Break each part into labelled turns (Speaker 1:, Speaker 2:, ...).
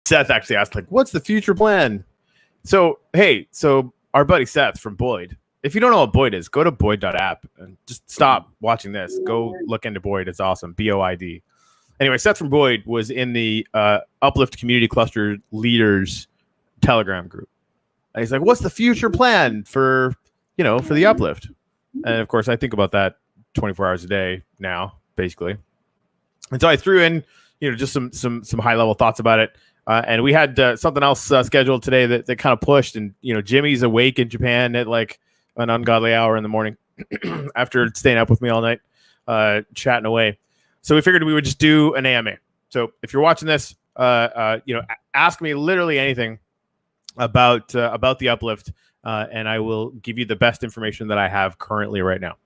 Speaker 1: Seth actually asked, like, what's the future plan? So our buddy Seth from Boyd. If you don't know what Boyd is, go to boyd.app and just stop watching this. Go look into Boyd. It's awesome. BOID. Anyway, Seth from Boyd was in the Uplift Community Cluster Leaders Telegram group. And he's like, what's the future plan for the Uplift? And of course, I think about that 24 hours a day now, basically. And so I threw in, just some high level thoughts about it. And we had something else scheduled today that kind of pushed. And, Jimmy's awake in Japan at like an ungodly hour in the morning after staying up with me all night, chatting away. So we figured we would just do an AMA. So if you're watching this, ask me literally anything about the Uplift, and I will give you the best information that I have currently right now.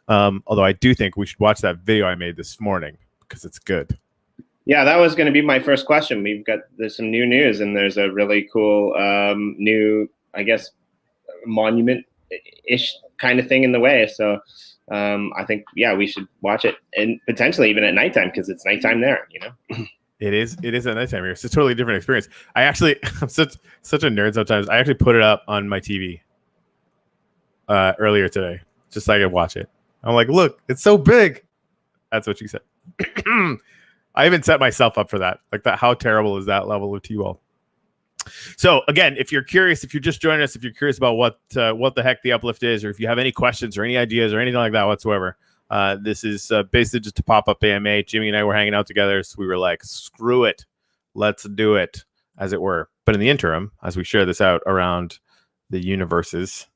Speaker 1: Although I do think we should watch that video I made this morning because it's good.
Speaker 2: Yeah, that was going to be my first question. There's some new news, and there's a really cool new, I guess, monument-ish kind of thing in the way. So I think, we should watch it, and potentially even at nighttime because it's nighttime there,
Speaker 1: It is at nighttime here. It's a totally different experience. I'm such a nerd sometimes. I actually put it up on my TV earlier today, just so I could watch it. I'm like, look, it's so big. That's what she said. I even set myself up for that. Like that, how terrible is that level of T-ball? So again, if you're curious, if you're just joining us, if you're curious about what the heck the Uplift is, or if you have any questions or any ideas or anything like that whatsoever, this is basically just a pop-up AMA. Jimmy and I were hanging out together, so we were like, screw it, let's do it, as it were. But in the interim, as we share this out around the universes,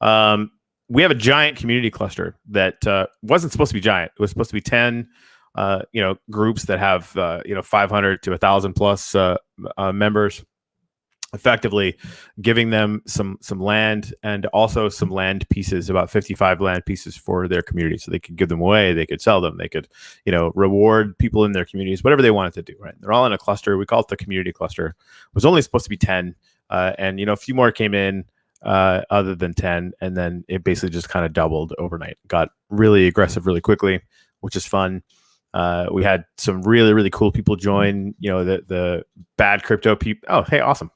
Speaker 1: we have a giant community cluster that wasn't supposed to be giant. It was supposed to be 10 groups that have 500 to 1,000 plus members, effectively giving them some land and also some land pieces, about 55 land pieces for their community, so they could give them away, they could sell them, they could reward people in their communities, whatever they wanted to do. Right, they're all in a cluster. We call it the community cluster. It was only supposed to be 10, and a few more came in other than 10, and then it basically just kind of doubled overnight. Got really aggressive really quickly, which is fun. We had some really, really cool people join, the bad crypto people. Oh, hey, awesome.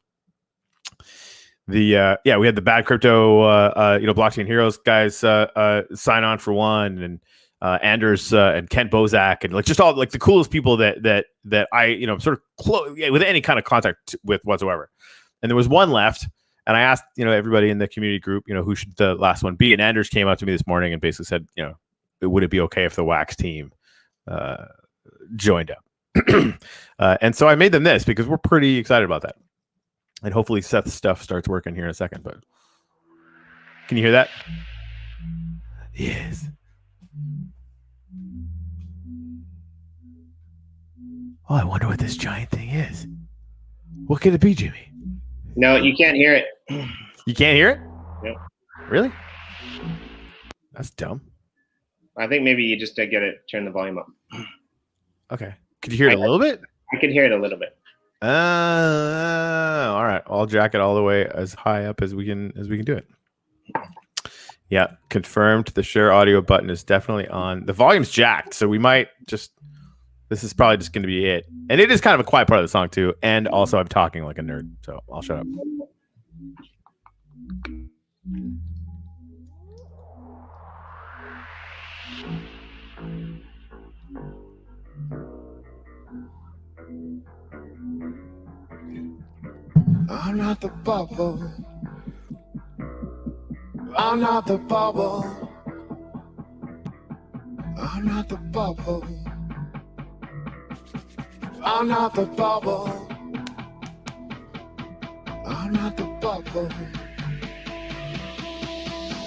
Speaker 1: We had the bad crypto, blockchain heroes guys sign on for one, and Anders and Kent Bozak, and like just all like the coolest people that I sort of with any kind of contact with whatsoever. And there was one left, and I asked everybody in the community group who should the last one be, and Anders came up to me this morning and basically said would it be okay if the Wax team joined up. And so I made them this because we're pretty excited about that. And hopefully Seth's stuff starts working here in a second. But can you hear that? Yes. Oh, I wonder what this giant thing is. What could it be, Jimmy?
Speaker 2: No, you can't hear it.
Speaker 1: You can't hear it?
Speaker 2: No.
Speaker 1: Really? That's dumb.
Speaker 2: I think maybe you just turn the volume up.
Speaker 1: Okay. Could you hear it a little bit?
Speaker 2: I could hear it a little bit.
Speaker 1: All right. I'll jack it all the way as high up as we can do it. Yeah, confirmed. The share audio button is definitely on. The volume's jacked, so we might just. This is probably just going to be it, and it is kind of a quiet part of the song too. And also, I'm talking like a nerd, so I'll shut up.
Speaker 3: I'm not the bubble. I'm not the bubble. I'm not the bubble. I'm not the bubble. I'm not the bubble.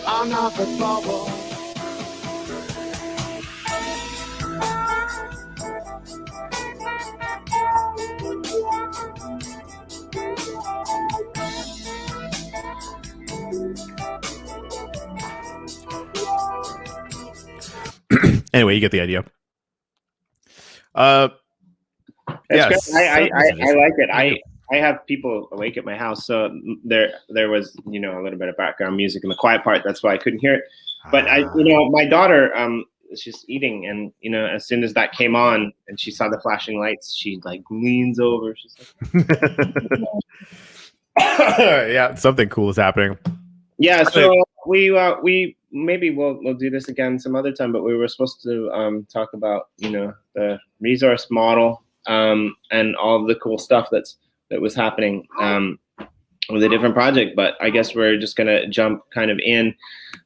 Speaker 3: I'm not the bubble.
Speaker 1: Anyway, you get the idea.
Speaker 2: That's
Speaker 1: yes.
Speaker 2: great. I like it. I have people awake at my house, so there was a little bit of background music in the quiet part. That's why I couldn't hear it. But my daughter, eating, and as soon as that came on and she saw the flashing lights, she like leans over. She's like,
Speaker 1: yeah, something cool is happening.
Speaker 2: yeah. So we maybe we'll do this again some other time, but we were supposed to talk about the resource model and all of the cool stuff that was happening with a different project. But I guess we're just gonna jump kind of in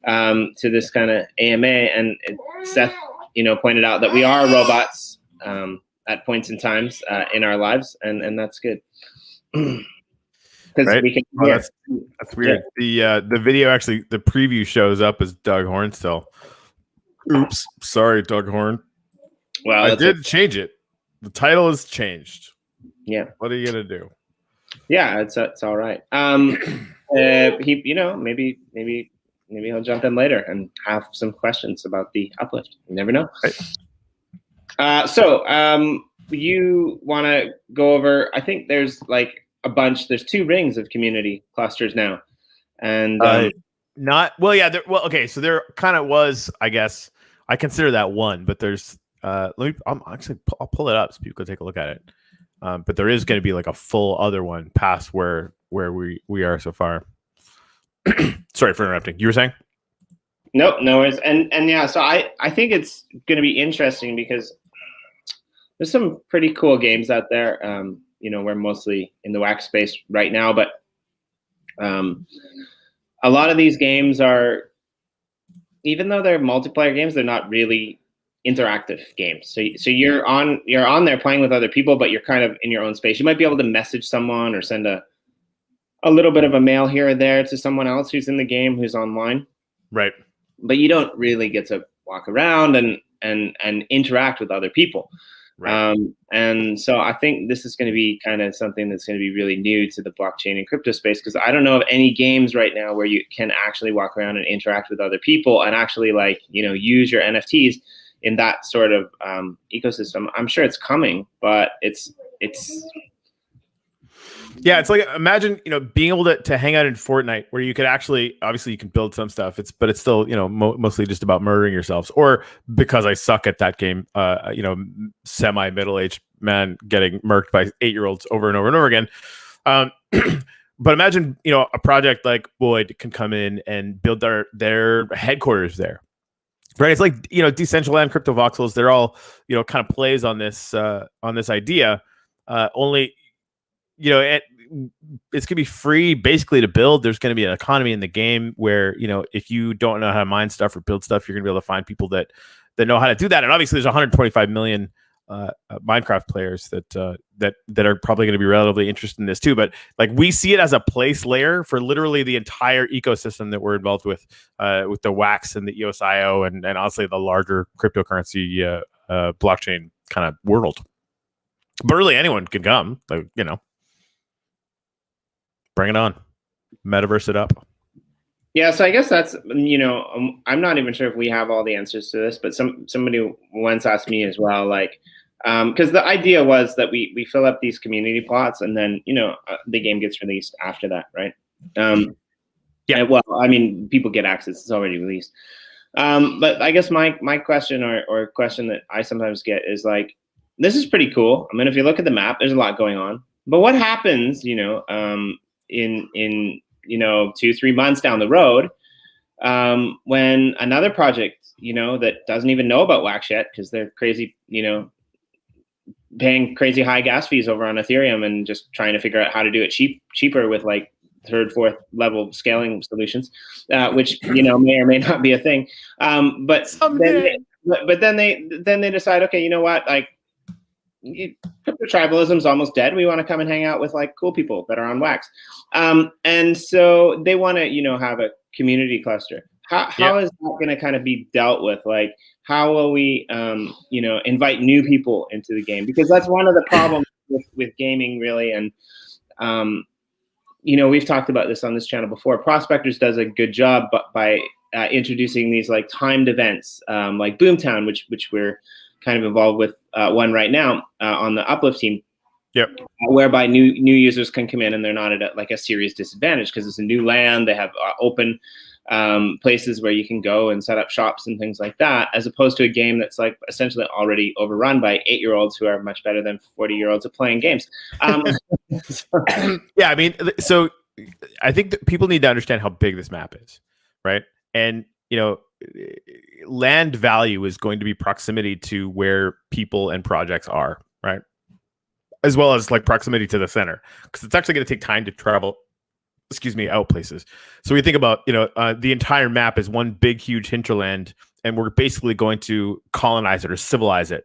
Speaker 2: to this kind of AMA, and Seth pointed out that we are robots at points in times in our lives, and that's good.
Speaker 1: Right?
Speaker 2: We can
Speaker 1: that's weird. Yeah. The video, actually, the preview shows up as Doug Horn still. Oops, sorry, Doug Horn.
Speaker 2: Well,
Speaker 1: I did change it. The title is changed.
Speaker 2: Yeah.
Speaker 1: What are you gonna do?
Speaker 2: Yeah, it's all right. He, maybe he'll jump in later and have some questions about the Uplift. You never know. Right. So you want to go over? I think there's like a bunch. There's 2 rings of community clusters now, and
Speaker 1: not well. Yeah. Okay. So there kind of was. I guess I consider that one, but there's. I'll pull it up so people can take a look at it. But there is going to be like a full other one past where we are so far. Sorry for interrupting. You were saying?
Speaker 2: Nope, no worries. And yeah, so I think it's going to be interesting because there's some pretty cool games out there. We're mostly in the wax space right now, but a lot of these games are, even though they're multiplayer games, they're not really interactive games. So you're on there playing with other people, but you're kind of in your own space. You might be able to message someone or send a little bit of a mail here or there to someone else who's in the game, who's online.
Speaker 1: Right.
Speaker 2: But you don't really get to walk around and interact with other people. Right. And so I think this is going to be kind of something that's going to be really new to the blockchain and crypto space, because I don't know of any games right now where you can actually walk around and interact with other people and actually use your NFTs in that sort of ecosystem. I'm sure it's coming, but it's
Speaker 1: yeah, it's like, imagine being able to hang out in Fortnite, where you could actually, obviously you can build some stuff, but it's still mostly just about murdering yourselves. Or, because I suck at that game, semi middle-aged man getting murked by 8-year-olds over and over and over again. But imagine a project like Boyd can come in and build their headquarters there. Right, it's like Decentraland, Crypto Voxels. They're all kind of plays on this idea. Only it's gonna be free basically to build. There's gonna be an economy in the game where if you don't know how to mine stuff or build stuff, you're gonna be able to find people that know how to do that. And obviously, there's 125 million Minecraft players that are probably going to be relatively interested in this too. But like, we see it as a place layer for literally the entire ecosystem that we're involved with the Wax and the EOS.io and honestly the larger cryptocurrency blockchain kind of world. But really, anyone can come. Like, bring it on, metaverse it up.
Speaker 2: Yeah, so I guess that's I'm not even sure if we have all the answers to this, but somebody once asked me as well, like, because the idea was that we fill up these community plots and then the game gets released after that, right? Yeah. Well, I mean, people get access; it's already released. But I guess my question or question that I sometimes get is like, this is pretty cool. I mean, if you look at the map, there's a lot going on. But what happens, in 2-3 months down the road, when another project, that doesn't even know about Wax yet because they're crazy, paying crazy high gas fees over on Ethereum and just trying to figure out how to do it cheaper with like 3rd, 4th level scaling solutions, which may or may not be a thing. But then they decide, okay, you know what, like, crypto tribalism is almost dead. We want to come and hang out with like cool people that are on Wax, and so they want to have a community cluster. How is that going to kind of be dealt with? Like, how will we invite new people into the game? Because that's one of the problems with gaming, really. And we've talked about this on this channel before. Prospectors does a good job, but by introducing these like timed events, like Boomtown, which we're kind of involved with one right now on the Uplift team.
Speaker 1: Yep.
Speaker 2: Whereby new users can come in and they're not at like a serious disadvantage because it's a new land. They have open places where you can go and set up shops and things like that, as opposed to a game that's like essentially already overrun by 8-year-olds who are much better than 40-year-olds at playing games.
Speaker 1: Yeah, I mean, so I think that people need to understand how big this map is, right? And land value is going to be proximity to where people and projects are, right? As well as like proximity to the center, because it's actually going to take time to travel out places. So we think about the entire map is one big huge hinterland, and we're basically going to colonize it or civilize it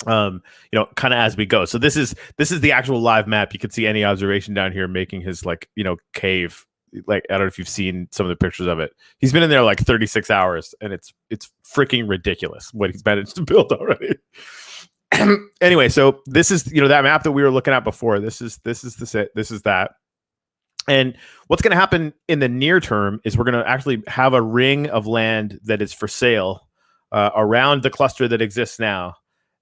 Speaker 1: kind of as we go. So this is the actual live map. You can see any observation down here making his cave. Like, I don't know if you've seen some of the pictures of it. He's been in there like 36 hours, and it's freaking ridiculous what he's managed to build already. Anyway, so this is that map that we were looking at before. This is that. And what's going to happen in the near term is we're going to actually have a ring of land that is for sale around the cluster that exists now.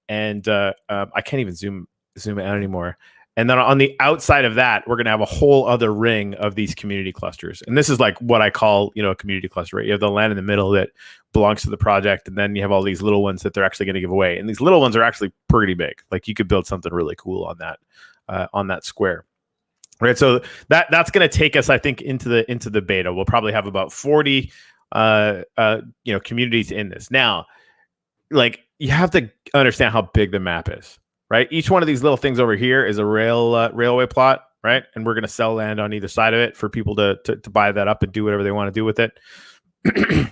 Speaker 1: And I can't even zoom out anymore. And then on the outside of that, we're going to have a whole other ring of these community clusters. And this is like what I call, a community cluster, right? You have the land in the middle that belongs to the project. And then you have all these little ones that they're actually going to give away. And these little ones are actually pretty big. Like, you could build something really cool on that square. Right, so that's going to take us, I think, into the beta. We'll probably have about 40, communities in this. Now, like, you have to understand how big the map is, right? Each one of these little things over here is a railway plot, right? And we're going to sell land on either side of it for people to buy that up and do whatever they want to do with it. And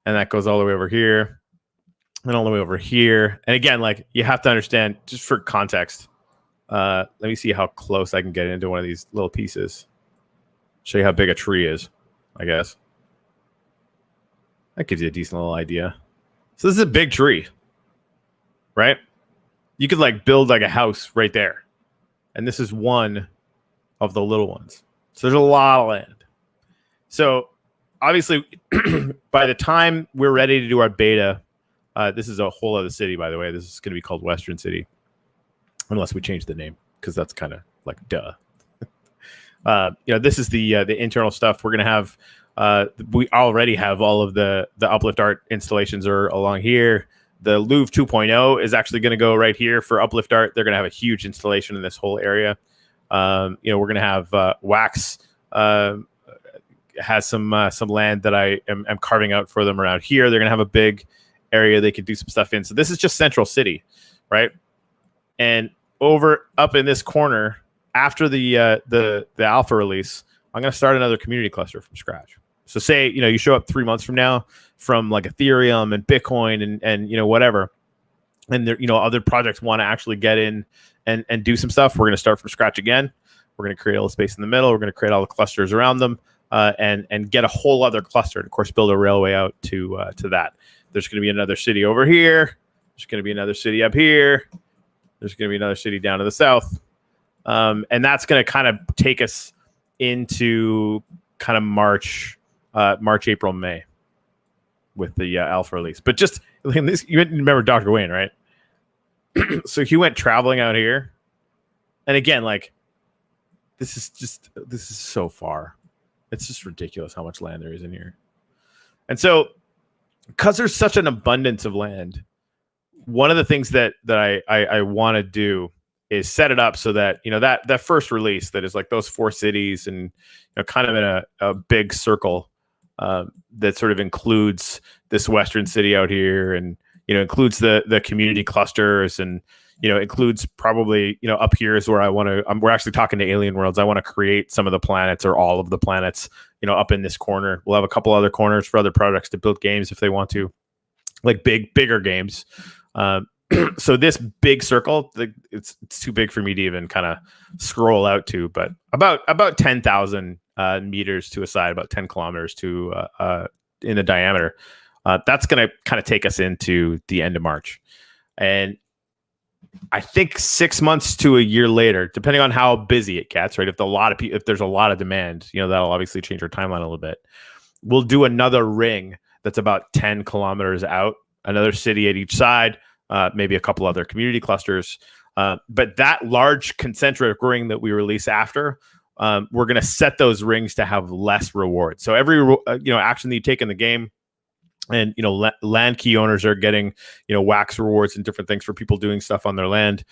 Speaker 1: that goes all the way over here, and all the way over here. And again, like, you have to understand, just for context. Let me see how close I can get into one of these little pieces. Show you how big a tree is, I guess. That gives you a decent little idea. So this is a big tree, right? You could like build like a house right there. And this is one of the little ones. So there's a lot of land. So obviously, by the time we're ready to do our beta, this is a whole other city, by the way. This is going to be called Western City. Unless we change the name, because that's kind of like duh. This is the internal stuff. We're gonna have. We already have all of the Uplift art installations are along here. The Louvre 2.0 is actually going to go right here for Uplift art. They're going to have a huge installation in this whole area. We're going to have Wax has some land that I am carving out for them around here. They're going to have a big area they can do some stuff in. So this is just Central City, right? And up in this corner, after the alpha release, I'm going to start another community cluster from scratch. So say, you show up 3 months from now from like Ethereum and Bitcoin and whatever, and there, other projects want to actually get in and do some stuff. We're going to start from scratch again. We're going to create all the space in the middle. We're going to create all the clusters around them, and get a whole other cluster. And of course, build a railway out to that. There's going to be another city over here. There's going to be another city up here. There's going to be another city down to the south. And that's going to kind of take us into kind of March, April, May with the alpha release. But just this, you remember Dr. Wayne, right? So he went traveling out here. And again, like, this is so far. It's just ridiculous how much land there is in here. And so, because there's such an abundance of land, one of the things that I want to do is set it up so that that first release that is like those 4 cities and kind of in a big circle that sort of includes this Western City out here, and includes the community clusters, and includes probably up here is where I want to. We're actually talking to Alien Worlds. I want to create some of the planets or all of the planets up in this corner. We'll have a couple other corners for other projects to build games if they want to, like bigger games. So this big circle, it's too big for me to even kind of scroll out to, but about 10,000 meters to a side, about 10 kilometers to in the diameter. That's going to kind of take us into the end of March. And I think 6 months to a year later, depending on how busy it gets, right? If there's a lot of demand, that'll obviously change our timeline a little bit. We'll do another ring that's about 10 kilometers out, another city at each side. Maybe a couple other community clusters. But that large concentric ring that we release after we're going to set those rings to have less rewards. So every action that you take in the game, and land key owners are getting wax rewards and different things for people doing stuff on their land.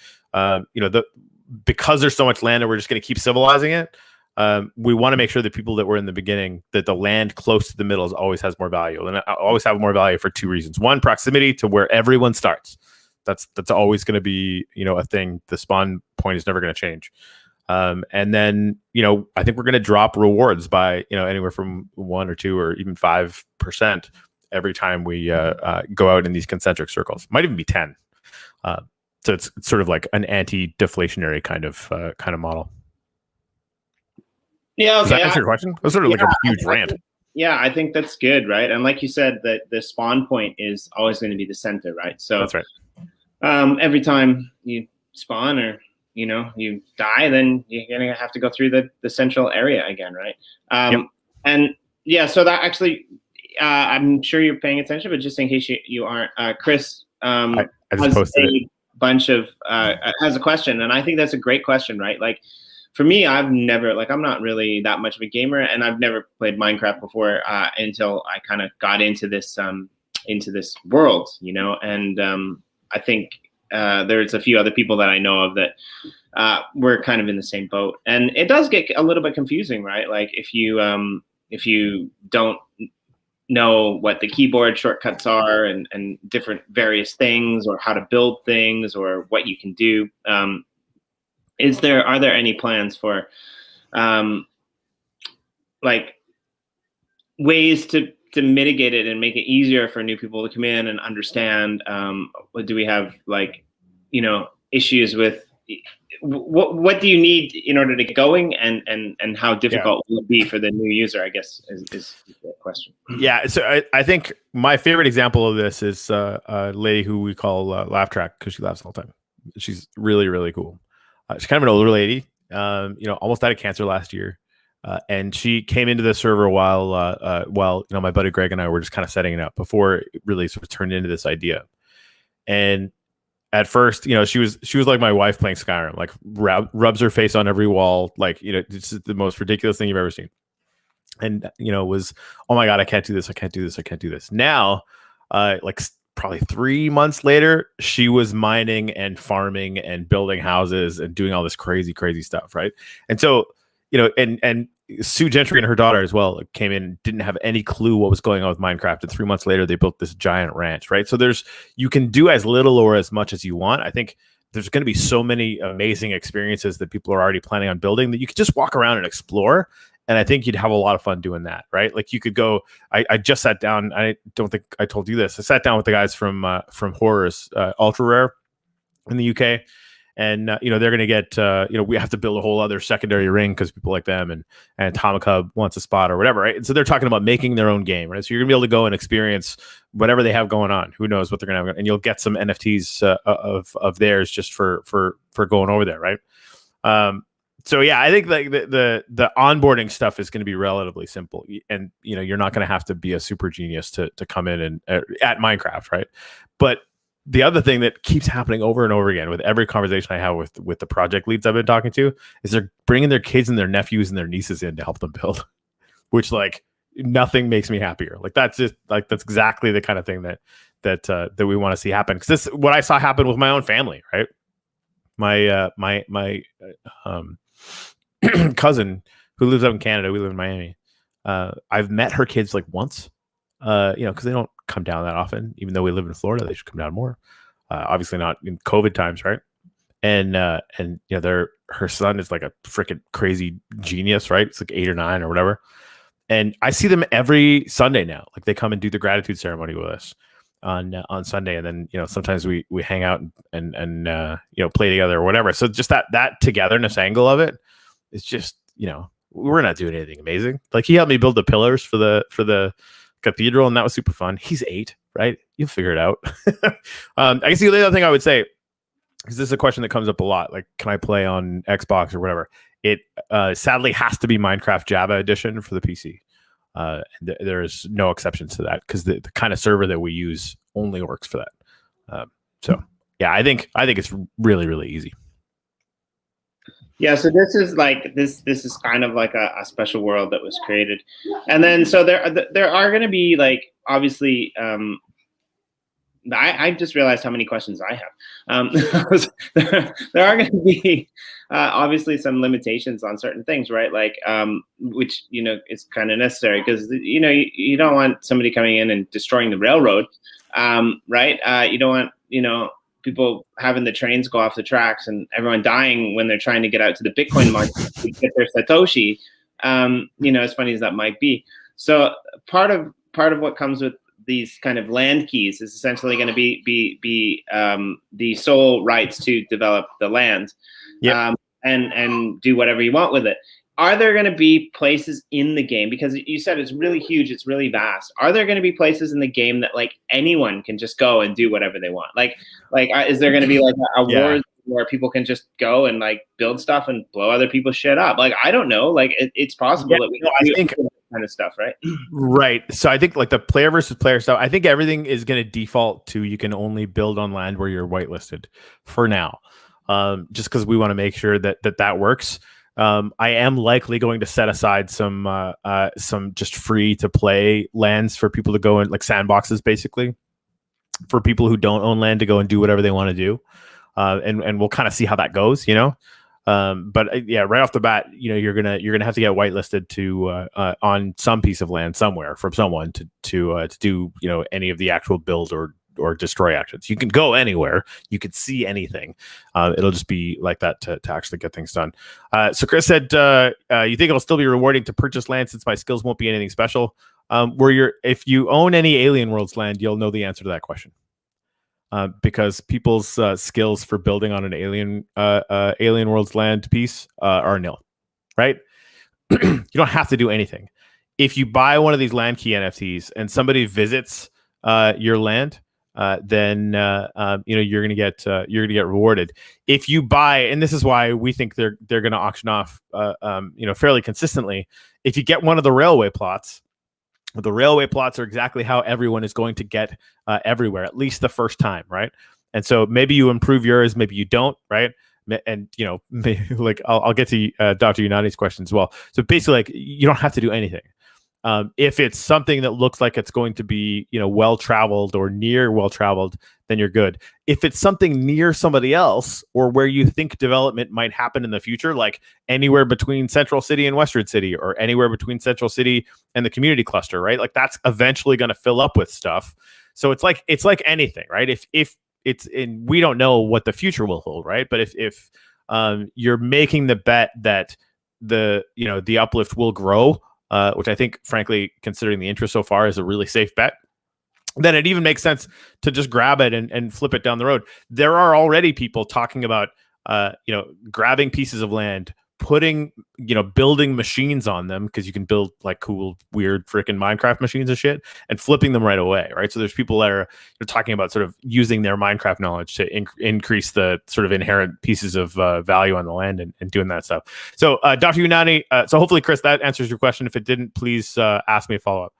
Speaker 1: Because there's so much land and we're just going to keep civilizing it. We want to make sure that people that were in the beginning, that the land close to the middle always has more value, and always have more value for two reasons. One, proximity to where everyone starts. That's always going to be a thing. The spawn point is never going to change. And then I think we're going to drop rewards by anywhere from 1 or 2 or even 5% every time we go out in these concentric circles. Might even be 10. So it's sort of like an anti-deflationary kind of model.
Speaker 2: Yeah, okay.
Speaker 1: Does that answer your question? It was sort of like a huge rant.
Speaker 2: Yeah, I think that's good, right? And like you said, that the spawn point is always going to be the center, right? So
Speaker 1: that's right.
Speaker 2: Every time you spawn or you die, then you're going to have to go through the central area again, right?
Speaker 1: Yep.
Speaker 2: And yeah, so that actually, I'm sure you're paying attention, but just in case you aren't, Chris
Speaker 1: I just posted it.
Speaker 2: Bunch of has a question, and I think that's a great question, right? Like for me, I'm not really that much of a gamer, and I've never played Minecraft before until I kind of got into this world, and I think there's a few other people that I know of that we're kind of in the same boat, and it does get a little bit confusing, right? Like if you don't know what the keyboard shortcuts are and different various things, or how to build things, or what you can do. Are there any plans for like ways to mitigate it and make it easier for new people to come in and understand? Do we have issues with what do you need in order to get going, and how difficult will it be for the new user, I guess is the question.
Speaker 1: Yeah, so I think my favorite example of this is a lady who we call Laugh Track, because she laughs all the time. She's really, really cool. She's kind of an older lady, almost died of cancer last year. And she came into the server while my buddy Greg and I were just kind of setting it up before it really sort of turned into this idea. And at first, she was like my wife playing Skyrim, like rubs her face on every wall, like it's the most ridiculous thing you've ever seen. And was, oh my god, I can't do this. Now, probably 3 months later, she was mining and farming and building houses and doing all this crazy stuff, right? And so and Sue Gentry and her daughter as well came in, didn't have any clue what was going on with Minecraft, and 3 months later they built this giant ranch, right? So you can do as little or as much as you want. I think there's going to be so many amazing experiences that people are already planning on building that you could just walk around and explore, and I think you'd have a lot of fun doing that, right? Like you could go. I just sat down. I don't think I told you this. I sat down with the guys from Horrors, Ultra Rare in the UK. And, they're going to get, we have to build a whole other secondary ring because people like them, and Atomic Hub wants a spot or whatever, right? And so they're talking about making their own game, right? So you're going to be able to go and experience whatever they have going on. Who knows what they're going to have. And you'll get some NFTs of theirs just for going over there, right? So, yeah, I think like the onboarding stuff is going to be relatively simple. And, you're not going to have to be a super genius to come in and at Minecraft, right? But the other thing that keeps happening over and over again with every conversation I have with the project leads I've been talking to is they're bringing their kids and their nephews and their nieces in to help them build, which like nothing makes me happier. Like that's exactly the kind of thing that we want to see happen. Because this what I saw happen with my own family, right? My cousin who lives up in Canada, we live in Miami. I've met her kids like once. Because they don't come down that often, even though we live in Florida, they should come down more. Obviously not in COVID times, right? And her son is like a freaking crazy genius, right? It's like 8 or 9 or whatever. And I see them every Sunday now. Like they come and do the gratitude ceremony with us on Sunday, and then sometimes we hang out and play together or whatever. So just that togetherness angle of it is just we're not doing anything amazing. Like he helped me build the pillars for the cathedral, and that was super fun. He's 8, right? You'll figure it out. I guess the other thing I would say, because this is a question that comes up a lot, like can I play on Xbox or whatever? It sadly has to be Minecraft Java edition for the PC. There's no exceptions to that because the kind of server that we use only works for that. So yeah, I think it's really, really easy.
Speaker 2: Yeah, so this is like this is kind of like a special world that was created, and then so there are going to be like obviously I just realized how many questions I have. There are going to be obviously some limitations on certain things, right? Like, which is kind of necessary because you don't want somebody coming in and destroying the railroad, right? You don't want people having the trains go off the tracks and everyone dying when they're trying to get out to the Bitcoin market to get their Satoshi. As funny as that might be. So part of what comes with these kind of land keys is essentially going to be the sole rights to develop the land, and do whatever you want with it. Are there going to be places in the game, because you said it's really huge, it's really vast? Are there going to be places in the game that like anyone can just go and do whatever they want? Like is there going to be like a war where people can just go and like build stuff and blow other people's shit up? Like I don't know. Like it's possible that we
Speaker 1: I think
Speaker 2: kind of stuff, right?
Speaker 1: Right. So I think like the player versus player stuff, I think everything is going to default to you can only build on land where you're whitelisted for now, just because we want to make sure that works. I am likely going to set aside some just free to play lands for people to go in, like sandboxes, basically, for people who don't own land to go and do whatever they want to do, and we'll kind of see how that goes, But right off the bat, you're gonna have to get whitelisted to on some piece of land somewhere from someone to do any of the actual build or destroy actions. You can go anywhere, you can see anything. It'll just be like that to actually get things done. So Chris said, you think it'll still be rewarding to purchase land since my skills won't be anything special? If you own any Alien Worlds land, you'll know the answer to that question. Because people's skills for building on an Alien Worlds land piece are nil, right? You don't have to do anything. If you buy one of these land key NFTs and somebody visits your land, then you're gonna get rewarded. If you buy, and this is why we think they're gonna auction off fairly consistently. If you get one of the railway plots. The railway plots are exactly how everyone is going to get everywhere, at least the first time, right? And so maybe you improve yours, maybe you don't, right? And like I'll get to Dr. Unani's question as well. So basically, like you don't have to do anything. If it's something that looks like it's going to be well traveled or near well traveled, then you're good. If it's something near somebody else or where you think development might happen in the future, like anywhere between Central City and Western City, or anywhere between Central City and the community cluster, right? Like that's eventually going to fill up with stuff. So it's like anything, right? If it's in, we don't know what the future will hold, right? But if you're making the bet that the uplift will grow, which I think, frankly, considering the interest so far, is a really safe bet, then it even makes sense to just grab it and flip it down the road. There are already people talking about, grabbing pieces of land, putting, building machines on them, because you can build like cool, weird, freaking Minecraft machines and shit, and flipping them right away, right? So there's people that are talking about sort of using their Minecraft knowledge to increase the sort of inherent pieces of value on the land and doing that stuff. So Dr. Unani, so hopefully, Chris, that answers your question. If it didn't, please ask me a follow-up.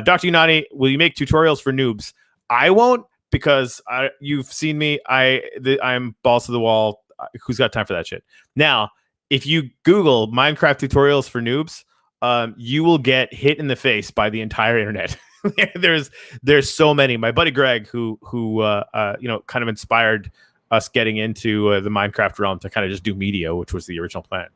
Speaker 1: Dr. Unani, will you make tutorials for noobs? I won't, because you've seen me. I'm balls to the wall. Who's got time for that shit? Now, if you Google Minecraft tutorials for noobs, you will get hit in the face by the entire internet. There's so many. My buddy Greg, who kind of inspired us getting into the Minecraft realm to kind of just do media, which was the original plan.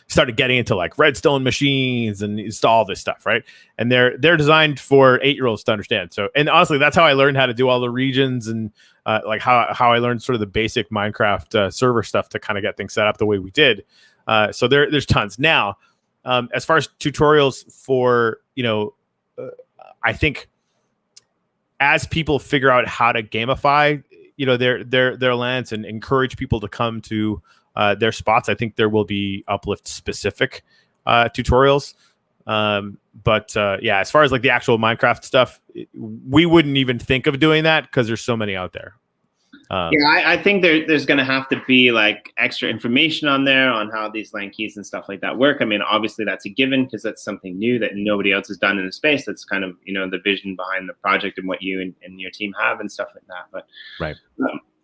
Speaker 1: Started getting into like redstone machines and all this stuff, right? And they're designed for 8-year-olds to understand. So, and honestly, that's how I learned how to do all the regions and like how I learned sort of the basic Minecraft server stuff to kind of get things set up the way we did. So there's tons. Now, as far as tutorials for, I think as people figure out how to gamify, their lands and encourage people to come to their spots, I think there will be Uplift specific tutorials. But as far as like the actual Minecraft stuff, we wouldn't even think of doing that because there's so many out there.
Speaker 2: I think there's going to have to be like extra information on there on how these land keys and stuff like that work. I mean, obviously that's a given because that's something new that nobody else has done in the space. That's kind of, the vision behind the project and what you and your team have and stuff like that. But
Speaker 1: right.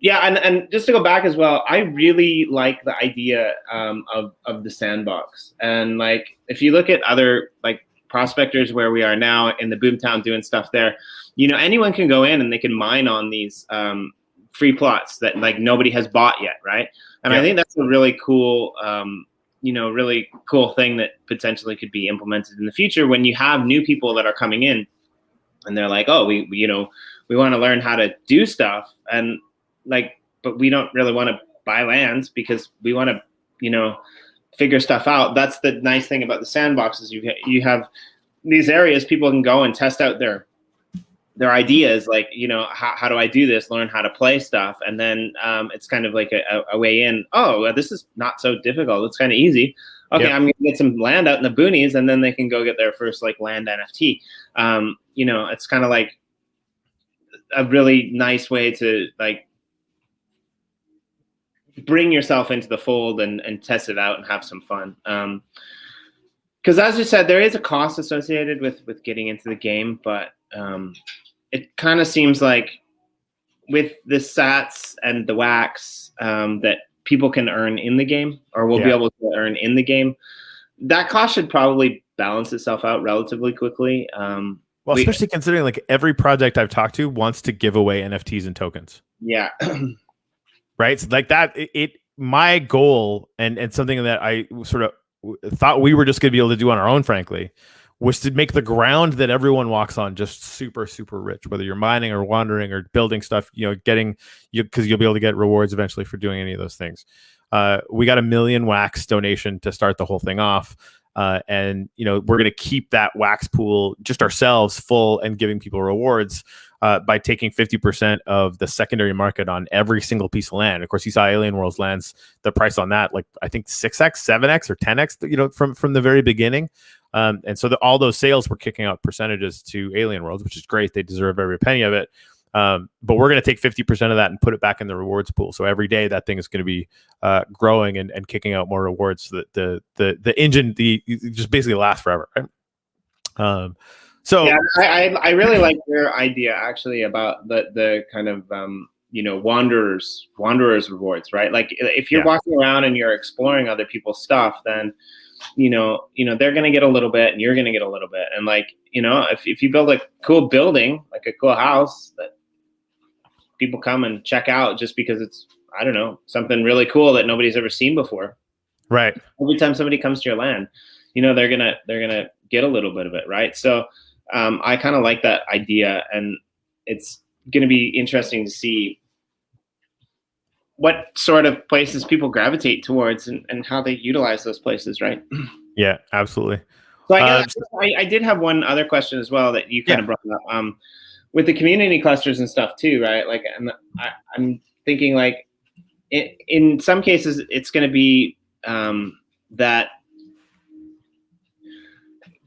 Speaker 2: Yeah, and just to go back as well, I really like the idea of the sandbox. And like, if you look at other like prospectors where we are now in the boomtown doing stuff there, anyone can go in and they can mine on these free plots that like nobody has bought yet, right? And I think that's a really cool, really cool thing that potentially could be implemented in the future when you have new people that are coming in and they're like, oh, we want to learn how to do stuff, and like, but we don't really want to buy lands because we want to, figure stuff out. That's the nice thing about the sandbox is you have these areas people can go and test out their ideas, like, how do I do this? Learn how to play stuff. And then it's kind of like a way in. Oh, well, this is not so difficult. It's kind of easy. Okay, I'm going to get some land out in the boonies, and then they can go get their first like land NFT. It's kind of like a really nice way to like bring yourself into the fold and test it out and have some fun. Because as you said, there is a cost associated with getting into the game, but it kind of seems like with the sats and the wax that people can earn in the game, or will be able to earn in the game, that cost should probably balance itself out relatively quickly.
Speaker 1: Well, especially considering like every project I've talked to wants to give away NFTs and tokens.
Speaker 2: Yeah.
Speaker 1: Right. So like that, my goal and something that I sort of thought we were just going to be able to do on our own, frankly, was to make the ground that everyone walks on just super, super rich, whether you're mining or wandering or building stuff, because you'll be able to get rewards eventually for doing any of those things. We got 1 million wax donation to start the whole thing off. And we're going to keep that wax pool just ourselves full and giving people rewards by taking 50% of the secondary market on every single piece of land. Of course, you saw Alien Worlds lands, the price on that, like I think 6x, 7x, or 10x, from the very beginning. And so all those sales were kicking out percentages to Alien Worlds, which is great. They deserve every penny of it. But we're going to take 50% of that and put it back in the rewards pool. So every day that thing is going to be growing and kicking out more rewards so that the engine just basically lasts forever. Right? So
Speaker 2: yeah, I really like your idea actually about the kind of wanderers rewards, right? Like if you're walking around and you're exploring other people's stuff, then they're going to get a little bit and you're going to get a little bit. And like, if you build a cool building, like a cool house that people come and check out just because it's, I don't know, something really cool that nobody's ever seen before.
Speaker 1: Right.
Speaker 2: Every time somebody comes to your land, they're going to get a little bit of it. Right. So I kind of like that idea, and it's going to be interesting to see what sort of places people gravitate towards and how they utilize those places, right?
Speaker 1: Yeah, absolutely.
Speaker 2: So I did have one other question as well that you kind of brought up with the community clusters and stuff too, right? Like, I'm thinking like in some cases it's going to be that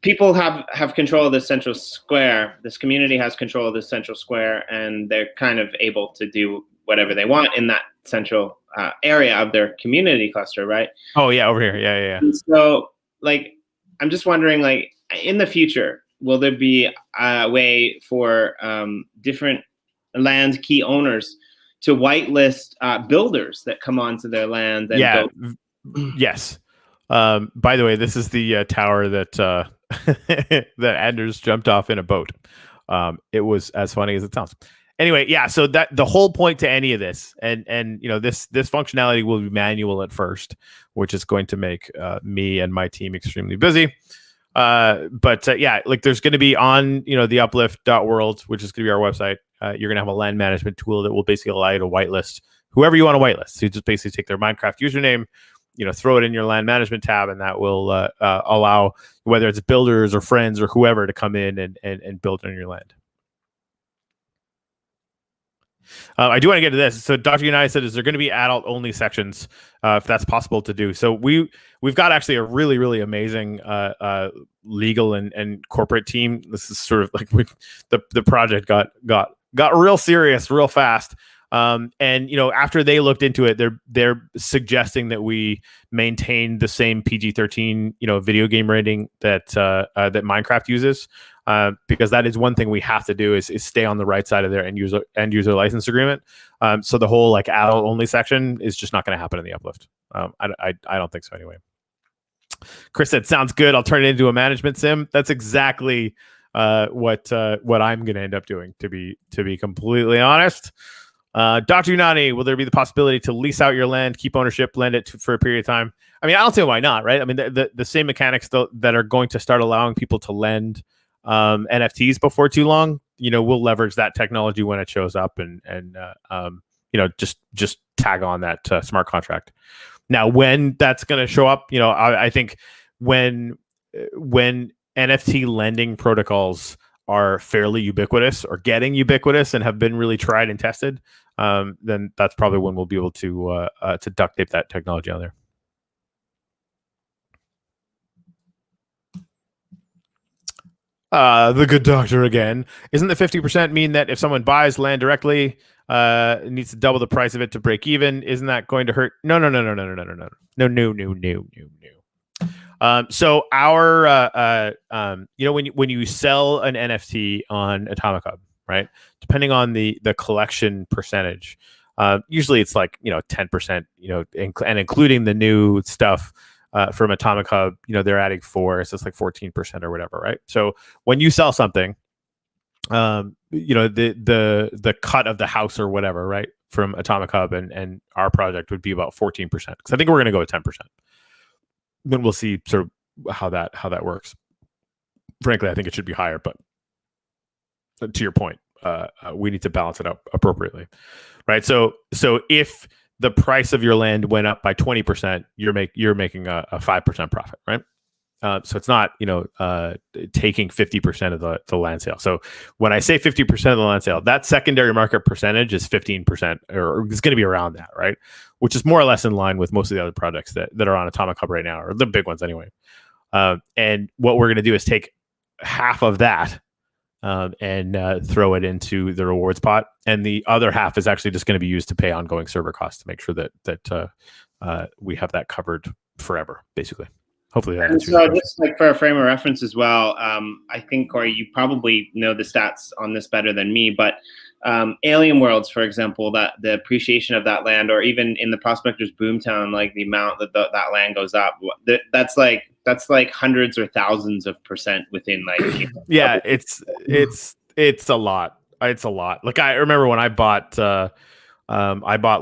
Speaker 2: people have control of this central square. This community has control of this central square, and they're kind of able to do whatever they want in that central area of their community cluster, right?
Speaker 1: Oh yeah, over here, yeah.
Speaker 2: And so, like, I'm just wondering, like, in the future, will there be a way for different land key owners to whitelist builders that come onto their land? And
Speaker 1: Yes. By the way, this is the tower that that Anders jumped off in a boat. It was as funny as it sounds. Anyway, yeah. So that the whole point to any of this, and this functionality will be manual at first, which is going to make me and my team extremely busy. But like there's going to be on the uplift.world, which is going to be our website. You're going to have a land management tool that will basically allow you to whitelist whoever you want to whitelist. So you just basically take their Minecraft username, throw it in your land management tab, and that will allow whether it's builders or friends or whoever to come in and build on your land. I do want to get to this. So Dr. United said, is there going to be adult only sections if that's possible to do? So we've got actually a really, really amazing legal and corporate team. This is sort of like the project got real serious real fast. And after they looked into it, they're suggesting that we maintain the same PG-13 video game rating that that Minecraft uses, because that is one thing we have to do is stay on the right side of their end user license agreement. So the whole like adult only section is just not going to happen in the Uplift. I don't think so anyway. Chris said, "Sounds good. I'll turn it into a management sim." That's exactly what I'm going to end up doing. To be completely honest. Dr. Unani, will there be the possibility to lease out your land, keep ownership, lend it for a period of time? I mean, I don't see why not, right? I mean, the same mechanics that are going to start allowing people to lend NFTs before too long, we'll leverage that technology when it shows up and just tag on that smart contract. Now, when that's going to show up, I think when NFT lending protocols are fairly ubiquitous or getting ubiquitous and have been really tried and tested, then that's probably when we'll be able to duct tape that technology on there. The good doctor again. Isn't the 50% mean that if someone buys land directly, it needs to double the price of it to break even? Isn't that going to hurt? No. So our when you sell an NFT on Atomic Hub, right? Depending on the collection percentage, usually it's like 10%, and including the new stuff from Atomic Hub, they're adding 4, so it's like 14% or whatever, right? So when you sell something, the cut of the house or whatever, right, from Atomic Hub and our project would be about 14%. Because I think we're going to go with 10%. Then we'll see sort of how that works. Frankly, I think it should be higher, but to your point, we need to balance it out appropriately, right? So if the price of your land went up by 20%, you're making a 5% profit, right? So it's not taking 50% of the land sale. So when I say 50% of the land sale, that secondary market percentage is 15%, or it's going to be around that, right? Which is more or less in line with most of the other projects that are on Atomic Hub right now, or the big ones anyway. And what we're going to do is take half of that and throw it into the rewards pot, and the other half is actually just going to be used to pay ongoing server costs to make sure that we have that covered forever, basically. Hopefully that answers your question.
Speaker 2: Just like for a frame of reference as well, I think, Corey, you probably know the stats on this better than me, but Alien Worlds, for example, that the appreciation of that land, or even in the Prospectors Boomtown, like the amount that that land goes up, that's like hundreds or thousands of percent within like
Speaker 1: yeah, it's a lot. It's a lot. Like I remember when I bought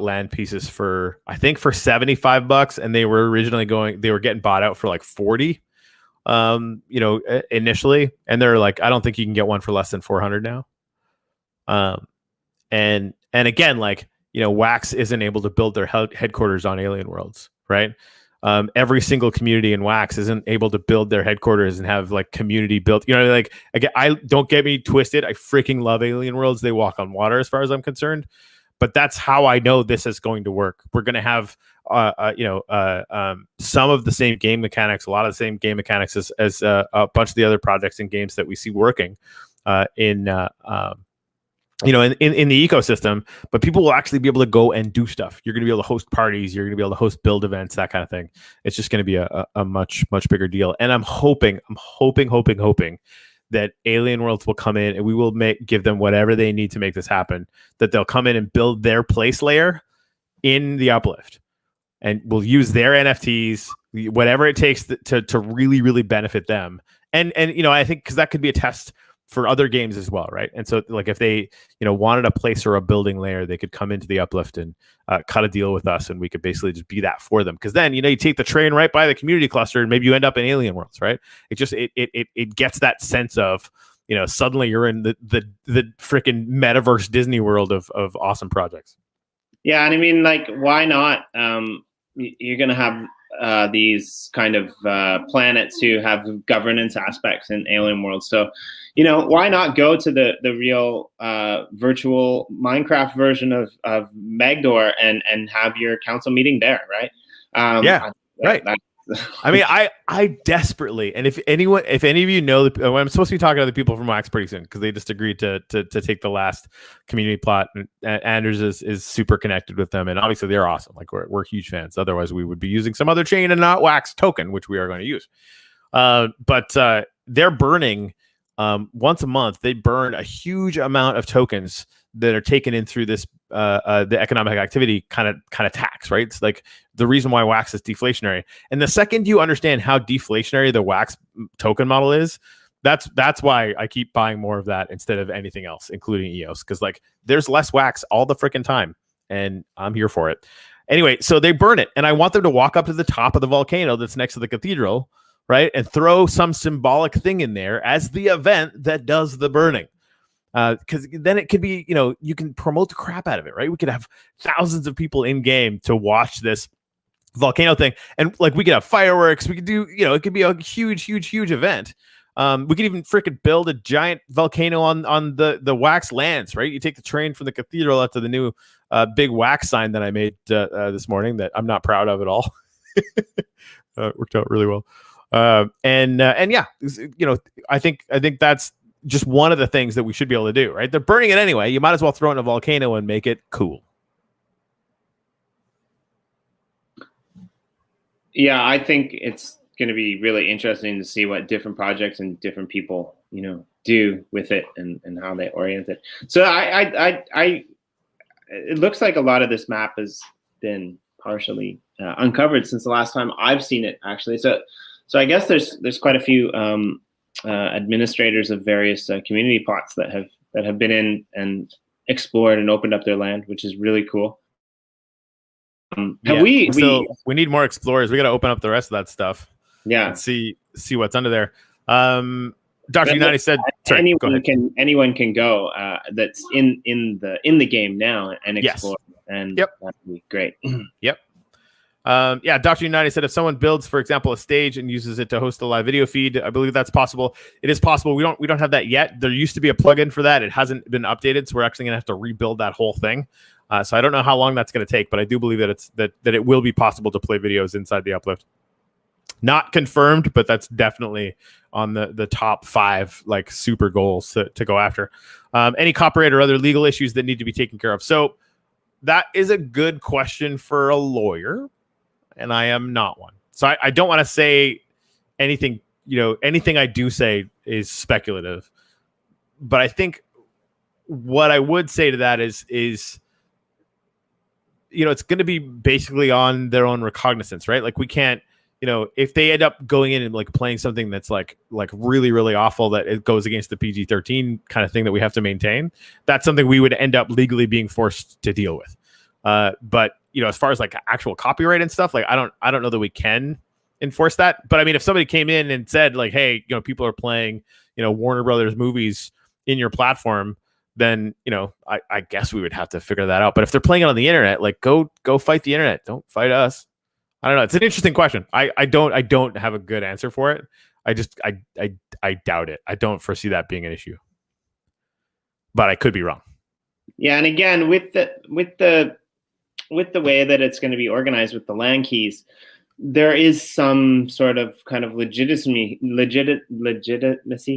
Speaker 1: land pieces for, I think, for $75, and they were getting bought out for like 40, initially, and they're like, I don't think you can get one for less than 400 now. And again, like, Wax isn't able to build their headquarters on Alien Worlds, right? Every single community in Wax isn't able to build their headquarters and have like community built. Like, again, I don't get me twisted. I freaking love Alien Worlds. They walk on water as far as I'm concerned. But that's how I know this is going to work. We're going to have, some of the same game mechanics, a lot of the same game mechanics as a bunch of the other projects and games that we see working in the ecosystem. But people will actually be able to go and do stuff. You're going to be able to host parties. You're going to be able to host build events, that kind of thing. It's just going to be a much bigger deal. And I'm hoping that Alien Worlds will come in and we will give them whatever they need to make this happen, that they'll come in and build their place layer in the Uplift, and we'll use their NFTs, whatever it takes to really, really benefit them. And I think because that could be a test for other games as well, right? And so, like, if they wanted a place or a building layer, they could come into the Uplift and cut a deal with us, and we could basically just be that for them. Because then you take the train right by the community cluster, and maybe you end up in Alien Worlds, right? It just it gets that sense of suddenly you're in the freaking metaverse Disney World of awesome projects.
Speaker 2: Yeah, and I mean, like, why not? You're gonna have these kind of planets who have governance aspects in Alien World. So, why not go to the real virtual Minecraft version of Magdor and have your council meeting there, right?
Speaker 1: Right. I mean, I desperately, and if any of you know, I'm supposed to be talking to other people from Wax pretty soon because they just agreed to take the last community plot. And Anders is super connected with them, and obviously they're awesome. Like we're huge fans. Otherwise, we would be using some other chain and not Wax token, which we are going to use. But they're burning once a month. They burn a huge amount of tokens that are taken in through this the economic activity kind of tax, right? It's like the reason why Wax is deflationary. And the second you understand how deflationary the Wax token model is, that's why I keep buying more of that instead of anything else, including EOS, because like there's less Wax all the freaking time, and I'm here for it. Anyway, so they burn it, and I want them to walk up to the top of the volcano that's next to the cathedral, right, and throw some symbolic thing in there as the event that does the burning. Because then it could be, you can promote the crap out of it, right? We could have thousands of people in game to watch this volcano thing, and like we could have fireworks. We could do, it could be a huge event. We could even freaking build a giant volcano on the Wax lands, right? You take the train from the cathedral out to the new big Wax sign that I made this morning that I'm not proud of at all. It worked out really well. And yeah, I think that's just one of the things that we should be able to do, right? They're burning it anyway. You might as well throw it in a volcano and make it cool.
Speaker 2: Yeah, I think it's going to be really interesting to see what different projects and different people, do with it and how they orient it. So it looks like a lot of this map has been partially uncovered since the last time I've seen it, actually. So I guess there's quite a few administrators of various community plots that have been in and explored and opened up their land, which is really cool. We
Speaker 1: need more explorers. We got to open up the rest of that stuff.
Speaker 2: Yeah,
Speaker 1: and see what's under there. Dr. United said, sorry,
Speaker 2: anyone can go that's in the game now and explore. Yes. And that'd be great.
Speaker 1: Yep. Yeah, Dr. United said if someone builds, for example, a stage and uses it to host a live video feed, I believe that's possible. It is possible. We don't have that yet. There used to be a plugin for that. It hasn't been updated, so we're actually gonna have to rebuild that whole thing. So I don't know how long that's gonna take, but I do believe that it will be possible to play videos inside the Uplift. Not confirmed, but that's definitely on the top 5 like super goals to go after. Any copyright or other legal issues that need to be taken care of. So that is a good question for a lawyer. And I am not one. So I don't want to say anything, anything I do say is speculative. But I think what I would say to that is it's going to be basically on their own recognizance, right? Like we can't, if they end up going in and like playing something that's like really, really awful, that it goes against the PG-13 kind of thing that we have to maintain, that's something we would end up legally being forced to deal with. But as far as like actual copyright and stuff, like I don't know that we can enforce that. But I mean, if somebody came in and said like, hey, people are playing, Warner Brothers movies in your platform, then, I guess we would have to figure that out. But if they're playing it on the internet, like go fight the internet. Don't fight us. I don't know. It's an interesting question. I don't have a good answer for it. I doubt it. I don't foresee that being an issue, but I could be wrong.
Speaker 2: Yeah. And again, with the way that it's going to be organized with the land keys, there is some sort of kind of legitimacy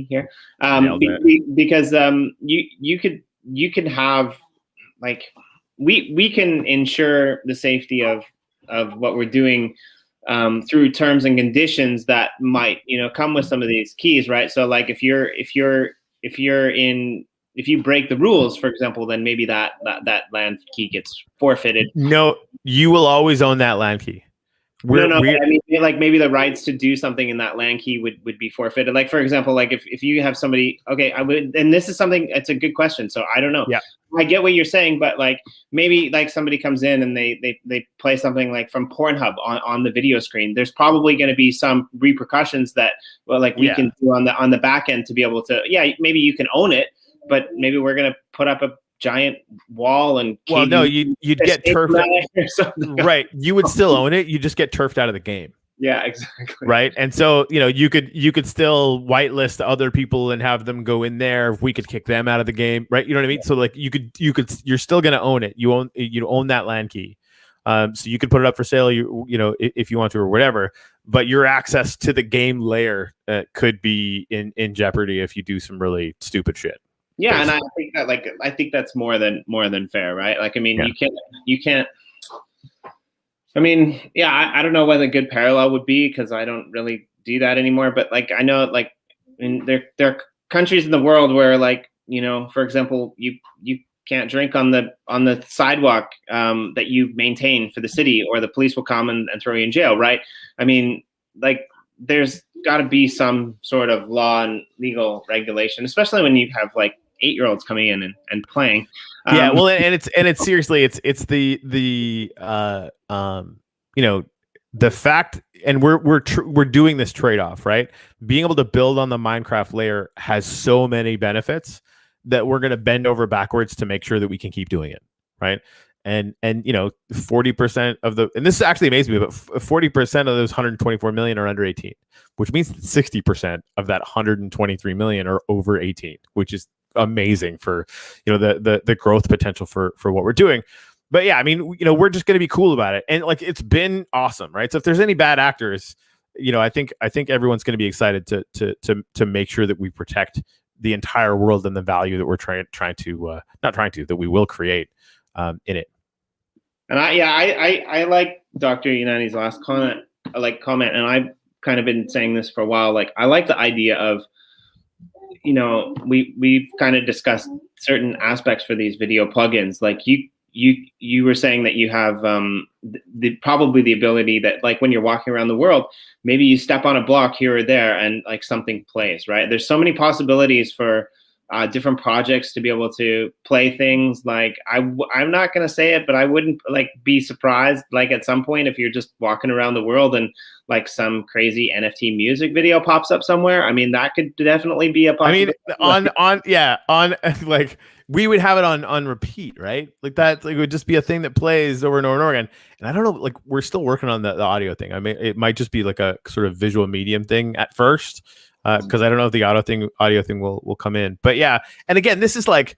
Speaker 2: here, because you could have like we can ensure the safety of what we're doing through terms and conditions that might come with some of these keys, right? So like if you break the rules, for example, then maybe that land key gets forfeited.
Speaker 1: No, you will always own that land key.
Speaker 2: I mean, like maybe the rights to do something in that land key would be forfeited. Like, for example, like if you have somebody, okay, I would, and this is something, it's a good question. So I don't know.
Speaker 1: Yeah.
Speaker 2: I get what you're saying, but like maybe like somebody comes in and they play something like from Pornhub on the video screen. There's probably going to be some repercussions that we can do on the back end to be able to, maybe you can own it, but maybe we're going to put up a giant wall and
Speaker 1: you'd get turfed right. You would still own it, you just get turfed out of the game.
Speaker 2: Yeah, exactly.
Speaker 1: Right. And so you could still whitelist other people and have them go in there. We could kick them out of the game, right? You know what I mean? So like you're still gonna own it. You own that land key. So you could put it up for sale, you know, if you want to or whatever. But your access to the game layer could be in jeopardy if you do some really stupid shit.
Speaker 2: Yeah, and I think that I think that's more than fair, right? Like, I mean, you can't. I mean, yeah, I don't know what a good parallel would be because I don't really do that anymore. But like, I know, like, I mean, there are countries in the world where, like, you know, for example, you can't drink on the sidewalk that you maintain for the city, or the police will come and throw you in jail, right? I mean, like, there's got to be some sort of law and legal regulation, especially when you have like 8-year-olds coming in and playing.
Speaker 1: Yeah, well, and it's seriously, it's the you know, the fact, and we're doing this trade-off, right? Being able to build on the Minecraft layer has so many benefits that we're going to bend over backwards to make sure that we can keep doing it, right? And you know, 40% of the, and this actually amazed me, but 40% of those 124 million are under 18, which means 60% of that 123 million are over 18, which is amazing for, you know, the growth potential for what we're doing. But yeah, I mean, you know, we're just going to be cool about it, and like, it's been awesome, right? So if there's any bad actors, you know, I think everyone's going to be excited to make sure that we protect the entire world and the value that we're trying to that we will create in it.
Speaker 2: And I like Dr. Yanani's last comment, and I've kind of been saying this for a while. Like, I like the idea of, you know, we've kind of discussed certain aspects for these video plugins. Like, you were saying that you have probably the ability that, like, when you're walking around the world, maybe you step on a block here or there and like something plays, right? There's so many possibilities for different projects to be able to play things. Like, I'm not going to say it, but I wouldn't like be surprised, like, at some point, if you're just walking around the world and like some crazy NFT music video pops up somewhere. I mean, that could definitely be a possibility.
Speaker 1: I mean, on like, we would have it on repeat, right? Like, that, like, it would just be a thing that plays over and over and over again. And I don't know, like, we're still working on the audio thing. I mean, it might just be like a sort of visual medium thing at first, because I don't know if the audio thing will come in. But yeah, and again, this is like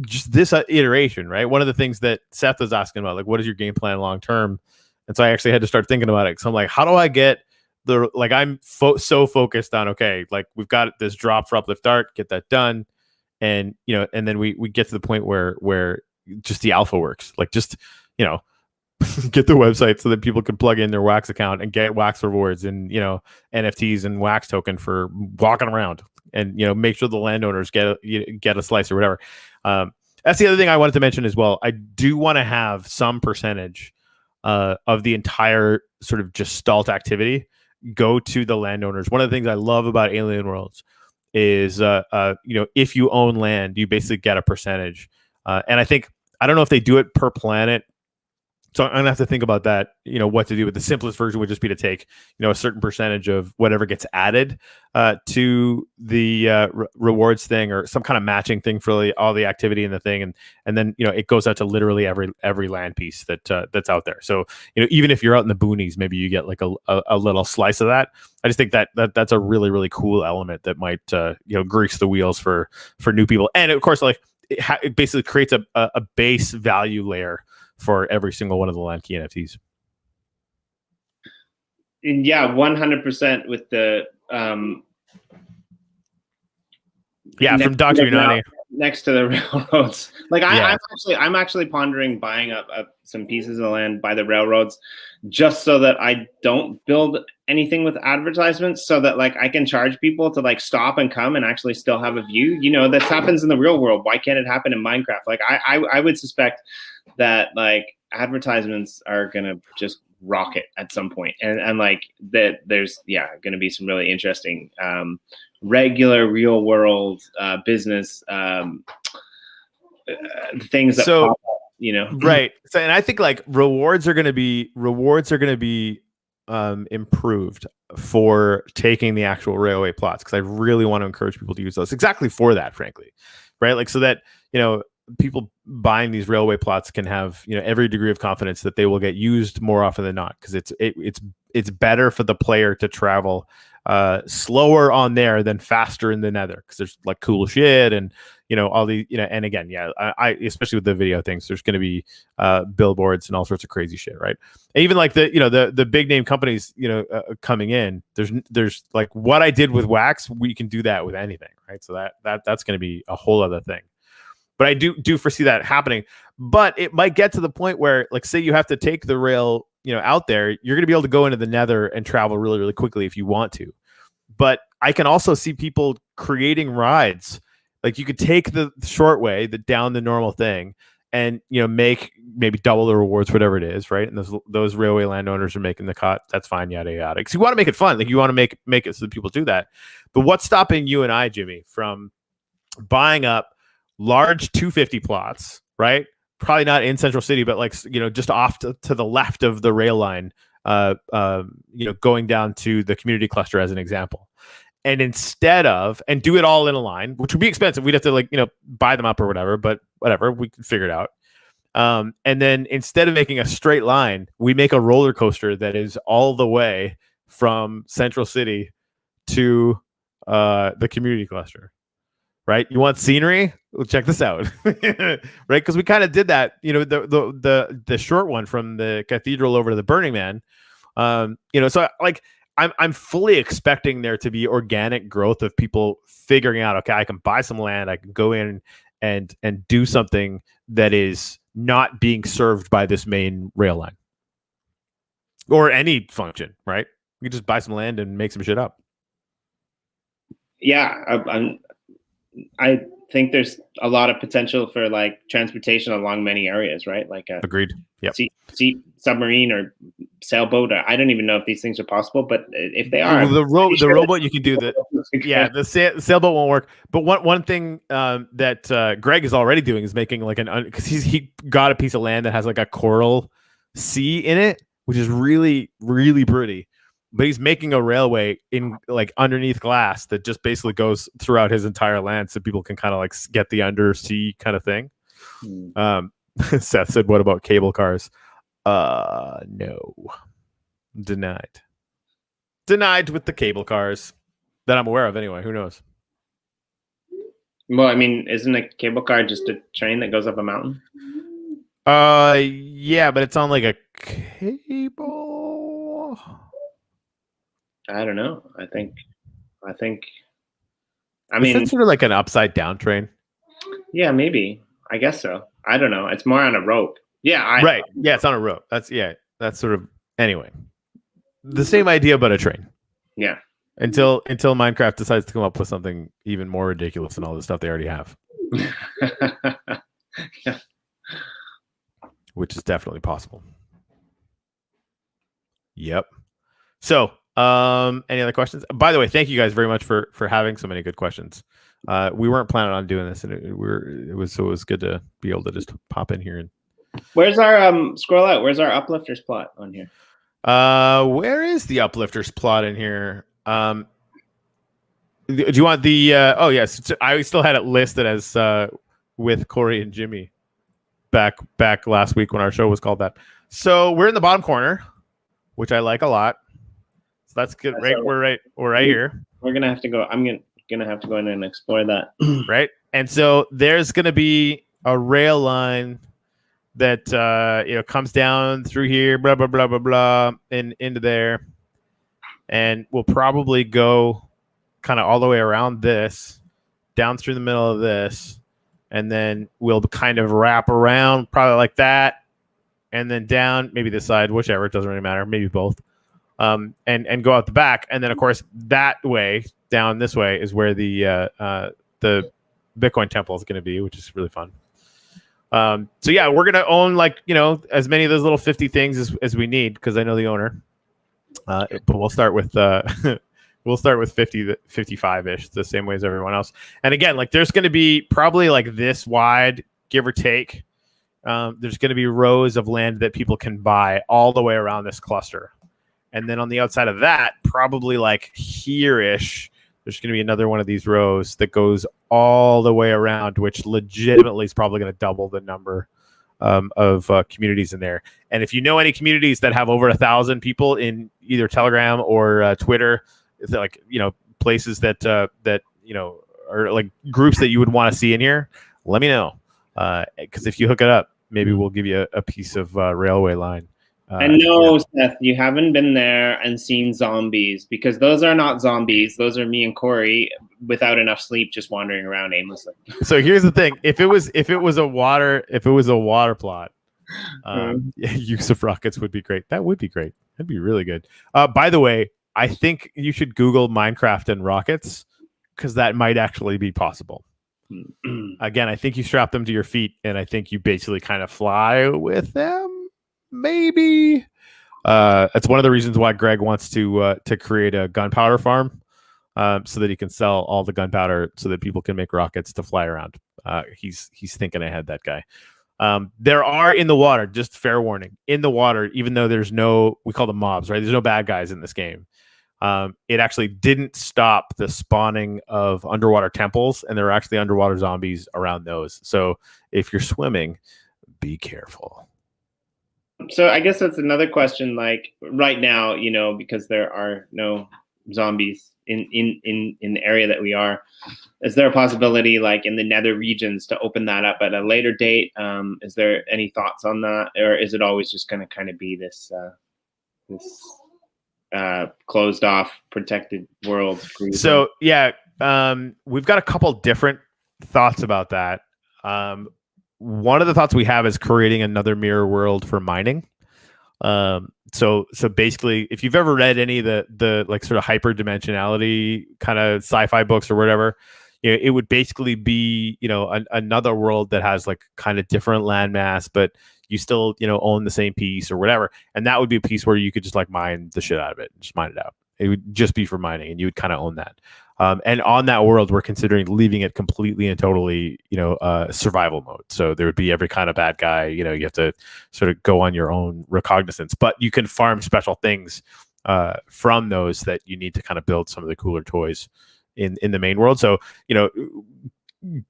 Speaker 1: just this iteration, right? One of the things that Seth was asking about, like, what is your game plan long term? And so I actually had to start thinking about it. So I'm like, how do I get the, like, I'm so focused on, okay, like, we've got this drop for Uplift Art, get that done. And, you know, and then we get to the point where just the alpha works. Like, just, you know, get the website so that people can plug in their Wax account and get Wax rewards and, you know, NFTs and Wax token for walking around, and, you know, make sure the landowners get a slice or whatever. That's the other thing I wanted to mention as well. I do want to have some percentage of the entire sort of gestalt activity go to the landowners. One of the things I love about Alien Worlds is, you know, if you own land, you basically get a percentage. And I don't know if they do it per planet. So I'm gonna have to think about that, you know, what to do. But the simplest version would just be to take, you know, a certain percentage of whatever gets added to the rewards thing, or some kind of matching thing for all the activity in the thing, and then, you know, it goes out to literally every land piece that's out there. So, you know, even if you're out in the boonies, maybe you get like a little slice of that. I just think that's a really, really cool element that might you know, grease the wheels for new people, and of course, like, it basically creates a base value layer for every single one of the land key NFTs.
Speaker 2: And yeah, 100% with the
Speaker 1: from Dr. Unani
Speaker 2: next to the railroads. Like, I'm actually pondering buying up some pieces of land by the railroads, just so that I don't build anything with advertisements, so that, like, I can charge people to, like, stop and come and actually still have a view. You know, this happens in the real world. Why can't it happen in Minecraft? Like, I would suspect that, like, advertisements are gonna just rocket at some point, and like, that there's gonna be some really interesting regular real world business things that pop up, you know.
Speaker 1: Right. So, and I think, like, rewards are gonna be improved for taking the actual railway plots, because I really want to encourage people to use those exactly for that, frankly, right? Like, so that, you know, people buying these railway plots can have, you know, every degree of confidence that they will get used more often than not, because it's better for the player to travel slower on there than faster in the nether, because there's, like, cool shit, and, all the, and again, I especially with the video things, there's going to be billboards and all sorts of crazy shit, right? And even like the big name companies, coming in, there's like what I did with wax, we can do that with anything, right? So that's going to be a whole other thing. But I do foresee that happening. But it might get to the point where, like, say you have to take the rail, out there, you're going to be able to go into the nether and travel really, really quickly if you want to. But I can also see people creating rides. Like, you could take the short way, down the normal thing, and make maybe double the rewards, whatever it is, right? And those railway landowners are making the cut. That's fine, yada yada. Because you want to make it fun, like you want to make it so that people do that. But what's stopping you and I, Jimmy, from buying up large 250 plots, right? Probably not in Central City, but like just off to the left of the rail line, going down to the community cluster as an example. And and do it all in a line, which would be expensive. We'd have to buy them up or whatever, but whatever, we can figure it out. And then instead of making a straight line, we make a roller coaster that is all the way from Central City to the community cluster. Right? You want scenery? Well, check this out. Right? Because we kind of did that, the short one from the cathedral over to the Burning Man. So like I'm fully expecting there to be organic growth of people figuring out, okay, I can buy some land, I can go in and do something that is not being served by this main rail line or any function, right? You can just buy some land and make some shit up.
Speaker 2: Yeah, I think there's a lot of potential for like transportation along many areas, right? Like
Speaker 1: agreed. Yep.
Speaker 2: Sea submarine or sailboat. I don't even know if these things are possible, but if they are,
Speaker 1: the rowboat you can do that. Yeah, the sailboat won't work. But one thing that Greg is already doing is making like because he got a piece of land that has like a coral sea in it, which is really, really pretty. But he's making a railway in like underneath glass that just basically goes throughout his entire land, so people can kind of like get the undersea kind of thing. Seth said, "What about cable cars?" No, denied with the cable cars that I'm aware of. Anyway, who knows?
Speaker 2: Well, I mean, isn't a cable car just a train that goes up a mountain?
Speaker 1: Yeah, but it's on like a cable.
Speaker 2: I don't know. I mean,
Speaker 1: it's sort of like an upside down train.
Speaker 2: Yeah, maybe. I guess so. I don't know. It's more on a rope. Yeah.
Speaker 1: Right. Yeah, it's on a rope. That's sort of, anyway, the same idea, but a train.
Speaker 2: Yeah.
Speaker 1: Until Minecraft decides to come up with something even more ridiculous than all the stuff they already have.
Speaker 2: Yeah.
Speaker 1: Which is definitely possible. Yep. So, any other questions? By the way, thank you guys very much for having so many good questions. We weren't planning on doing this, and it was good to be able to just pop in here. And
Speaker 2: where's our scroll out? Where's our uplifters plot on here?
Speaker 1: Where is the uplifters plot in here? Do you want the? Oh yes, I still had it listed as with Corey and Jimmy back last week when our show was called that. So we're in the bottom corner, which I like a lot. So that's good. Right, we're right here.
Speaker 2: We're gonna have to go. I'm gonna have to go in and explore that.
Speaker 1: Right, and so there's gonna be a rail line that comes down through here, blah blah blah blah blah, and into there, and we'll probably go kind of all the way around this, down through the middle of this, and then we'll kind of wrap around, probably like that, and then down, maybe this side, whichever, it doesn't really matter, maybe both. And go out the back, and then of course that way down this way is where the Bitcoin temple is going to be, which is really fun. So yeah, we're going to own as many of those little 50 things as we need, because I know the owner. But we'll start with 50 to 55 ish, the same way as everyone else. And again, there's going to be probably this wide, give or take. There's going to be rows of land that people can buy all the way around this cluster. And then on the outside of that, probably here-ish, there's going to be another one of these rows that goes all the way around, which legitimately is probably going to double the number of communities in there. And if you know any communities that have over 1,000 people in either Telegram or Twitter, it's places that or like groups that you would want to see in here, let me know. Because if you hook it up, maybe we'll give you a piece of railway line.
Speaker 2: And no, Seth, you haven't been there and seen zombies, because those are not zombies. Those are me and Corey without enough sleep, just wandering around aimlessly.
Speaker 1: So here's the thing: if it was a water plot, use of rockets would be great. That would be great. That'd be really good. By the way, I think you should Google Minecraft and rockets, because that might actually be possible. Again, I think you strap them to your feet, and I think you basically kind of fly with them. Maybe that's one of the reasons why Greg wants to create a gunpowder farm, so that he can sell all the gunpowder so that people can make rockets to fly around. He's thinking ahead, that guy. There are in the water, just fair warning, in the water, even though there's no, we call them mobs, right? There's no bad guys in this game. It actually didn't stop the spawning of underwater temples, and there are actually underwater zombies around those. So if you're swimming, be careful.
Speaker 2: So I guess that's another question. Like right now, because there are no zombies in the area that we are, is there a possibility, like in the nether regions, to open that up at a later date? Is there any thoughts on that, or is it always just going to kind of be this closed off, protected world?
Speaker 1: So yeah, we've got a couple different thoughts about that. One of the thoughts we have is creating another mirror world for mining. So basically, if you've ever read any of the like sort of hyperdimensionality kind of sci-fi books or whatever, it would basically be another world that has like kind of different landmass, but you still own the same piece or whatever, and that would be a piece where you could just like mine the shit out of it, just mine it out. It would just be for mining, and you would kind of own that. And on that world, we're considering leaving it completely and totally, survival mode. So there would be every kind of bad guy. You have to sort of go on your own recognizance, but you can farm special things from those that you need to kind of build some of the cooler toys in the main world. So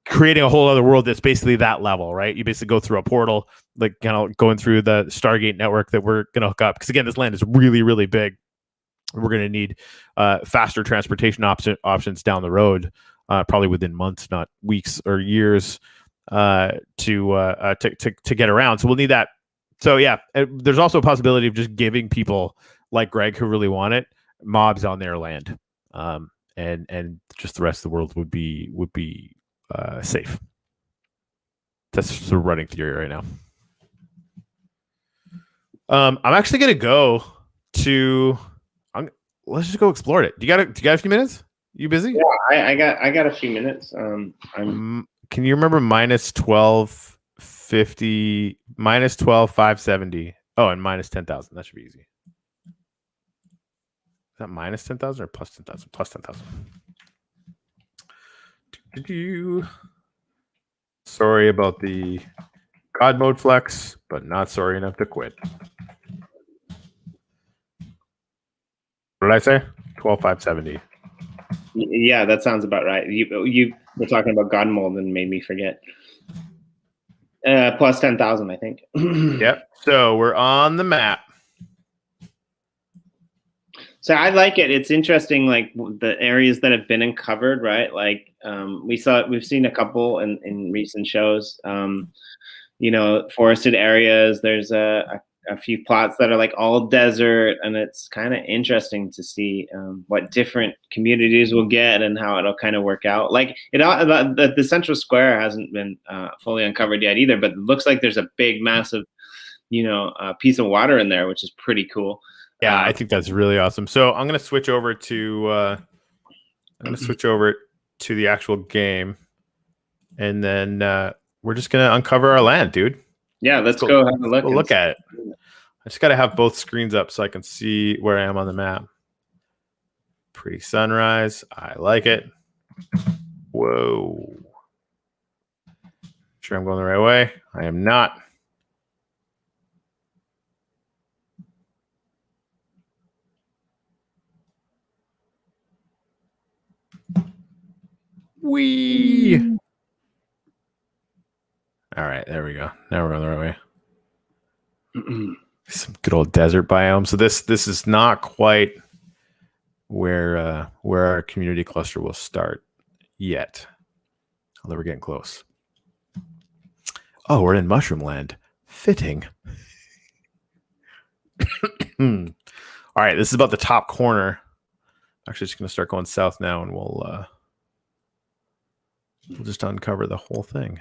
Speaker 1: creating a whole other world that's basically that level, right? You basically go through a portal, like going through the Stargate network that we're gonna hook up. Because again, this land is really, really big. We're going to need faster transportation options down the road, probably within months, not weeks or years, to get around. So we'll need that. So yeah, there's also a possibility of just giving people like Greg who really want it mobs on their land, and just the rest of the world would be safe. That's the running theory right now. I'm actually going to go to. Let's just go explore it. Do you got a few minutes? You busy?
Speaker 2: Yeah, I got a few minutes.
Speaker 1: Can you remember minus 1250, minus 12,570? Oh, and minus 10,000. That should be easy. Is that minus 10,000 or plus 10,000? Plus 10,000. Sorry about the God mode flex, but not sorry enough to quit. What did I say? 12,570.
Speaker 2: Yeah, that sounds about right. You were talking about God mold and made me forget. Plus 10,000, I think.
Speaker 1: Yep. So we're on the map.
Speaker 2: So I like it. It's interesting, like the areas that have been uncovered, right? Like we've seen a couple in recent shows. Forested areas. There's a few plots that are like all desert, and it's kind of interesting to see what different communities will get and how it'll kind of work out. Like the central square hasn't been fully uncovered yet either, but it looks like there's a big, massive, piece of water in there, which is pretty cool.
Speaker 1: Yeah, I think that's really awesome. So I'm gonna switch over to the actual game, and then we're just gonna uncover our land, dude.
Speaker 2: Yeah, let's go have a look.
Speaker 1: Look at it. I just got to have both screens up so I can see where I am on the map. Pretty sunrise. I like it. Whoa. Sure I'm going the right way? I am not. Whee! All right, there we go. Now we're going the right way. Some good old desert biome. So this is not quite where our community cluster will start. yet. Although we're getting close. Oh, we're in Mushroom Land. Fitting. All right, this is about the top corner. Actually, just going to start going south now, and we'll just uncover the whole thing.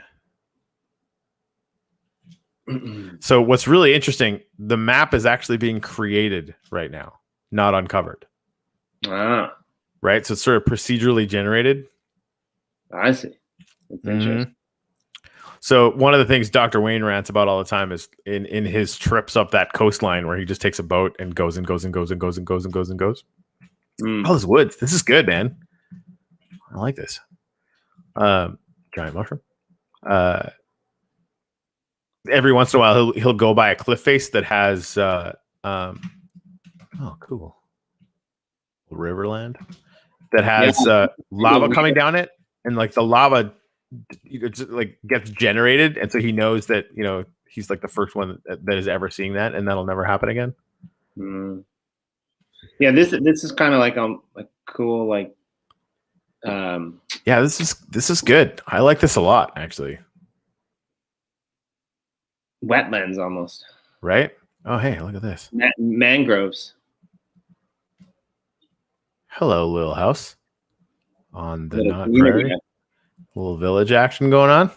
Speaker 1: So what's really interesting, the map is actually being created right now, not uncovered.
Speaker 2: Ah,
Speaker 1: Right? So it's sort of procedurally generated.
Speaker 2: I see. That's interesting.
Speaker 1: So one of the things Dr. Wayne rants about all the time is in his trips up that coastline where he just takes a boat and goes and goes and goes and goes and goes and goes and goes. All this woods. This is good, man. I like this. Giant mushroom. Every once in a while he'll go by a cliff face that has oh cool. Riverland that has lava coming down it, and like the lava like gets generated, and so he knows that he's like the first one that is ever seeing that, and that'll never happen again.
Speaker 2: Yeah, this is kind of like a cool like
Speaker 1: yeah, this is good. I like this a lot, actually.
Speaker 2: Wetlands almost,
Speaker 1: right? Oh, hey, look at this.
Speaker 2: Mangroves.
Speaker 1: Hello, little house on the prairie. Little village action going on.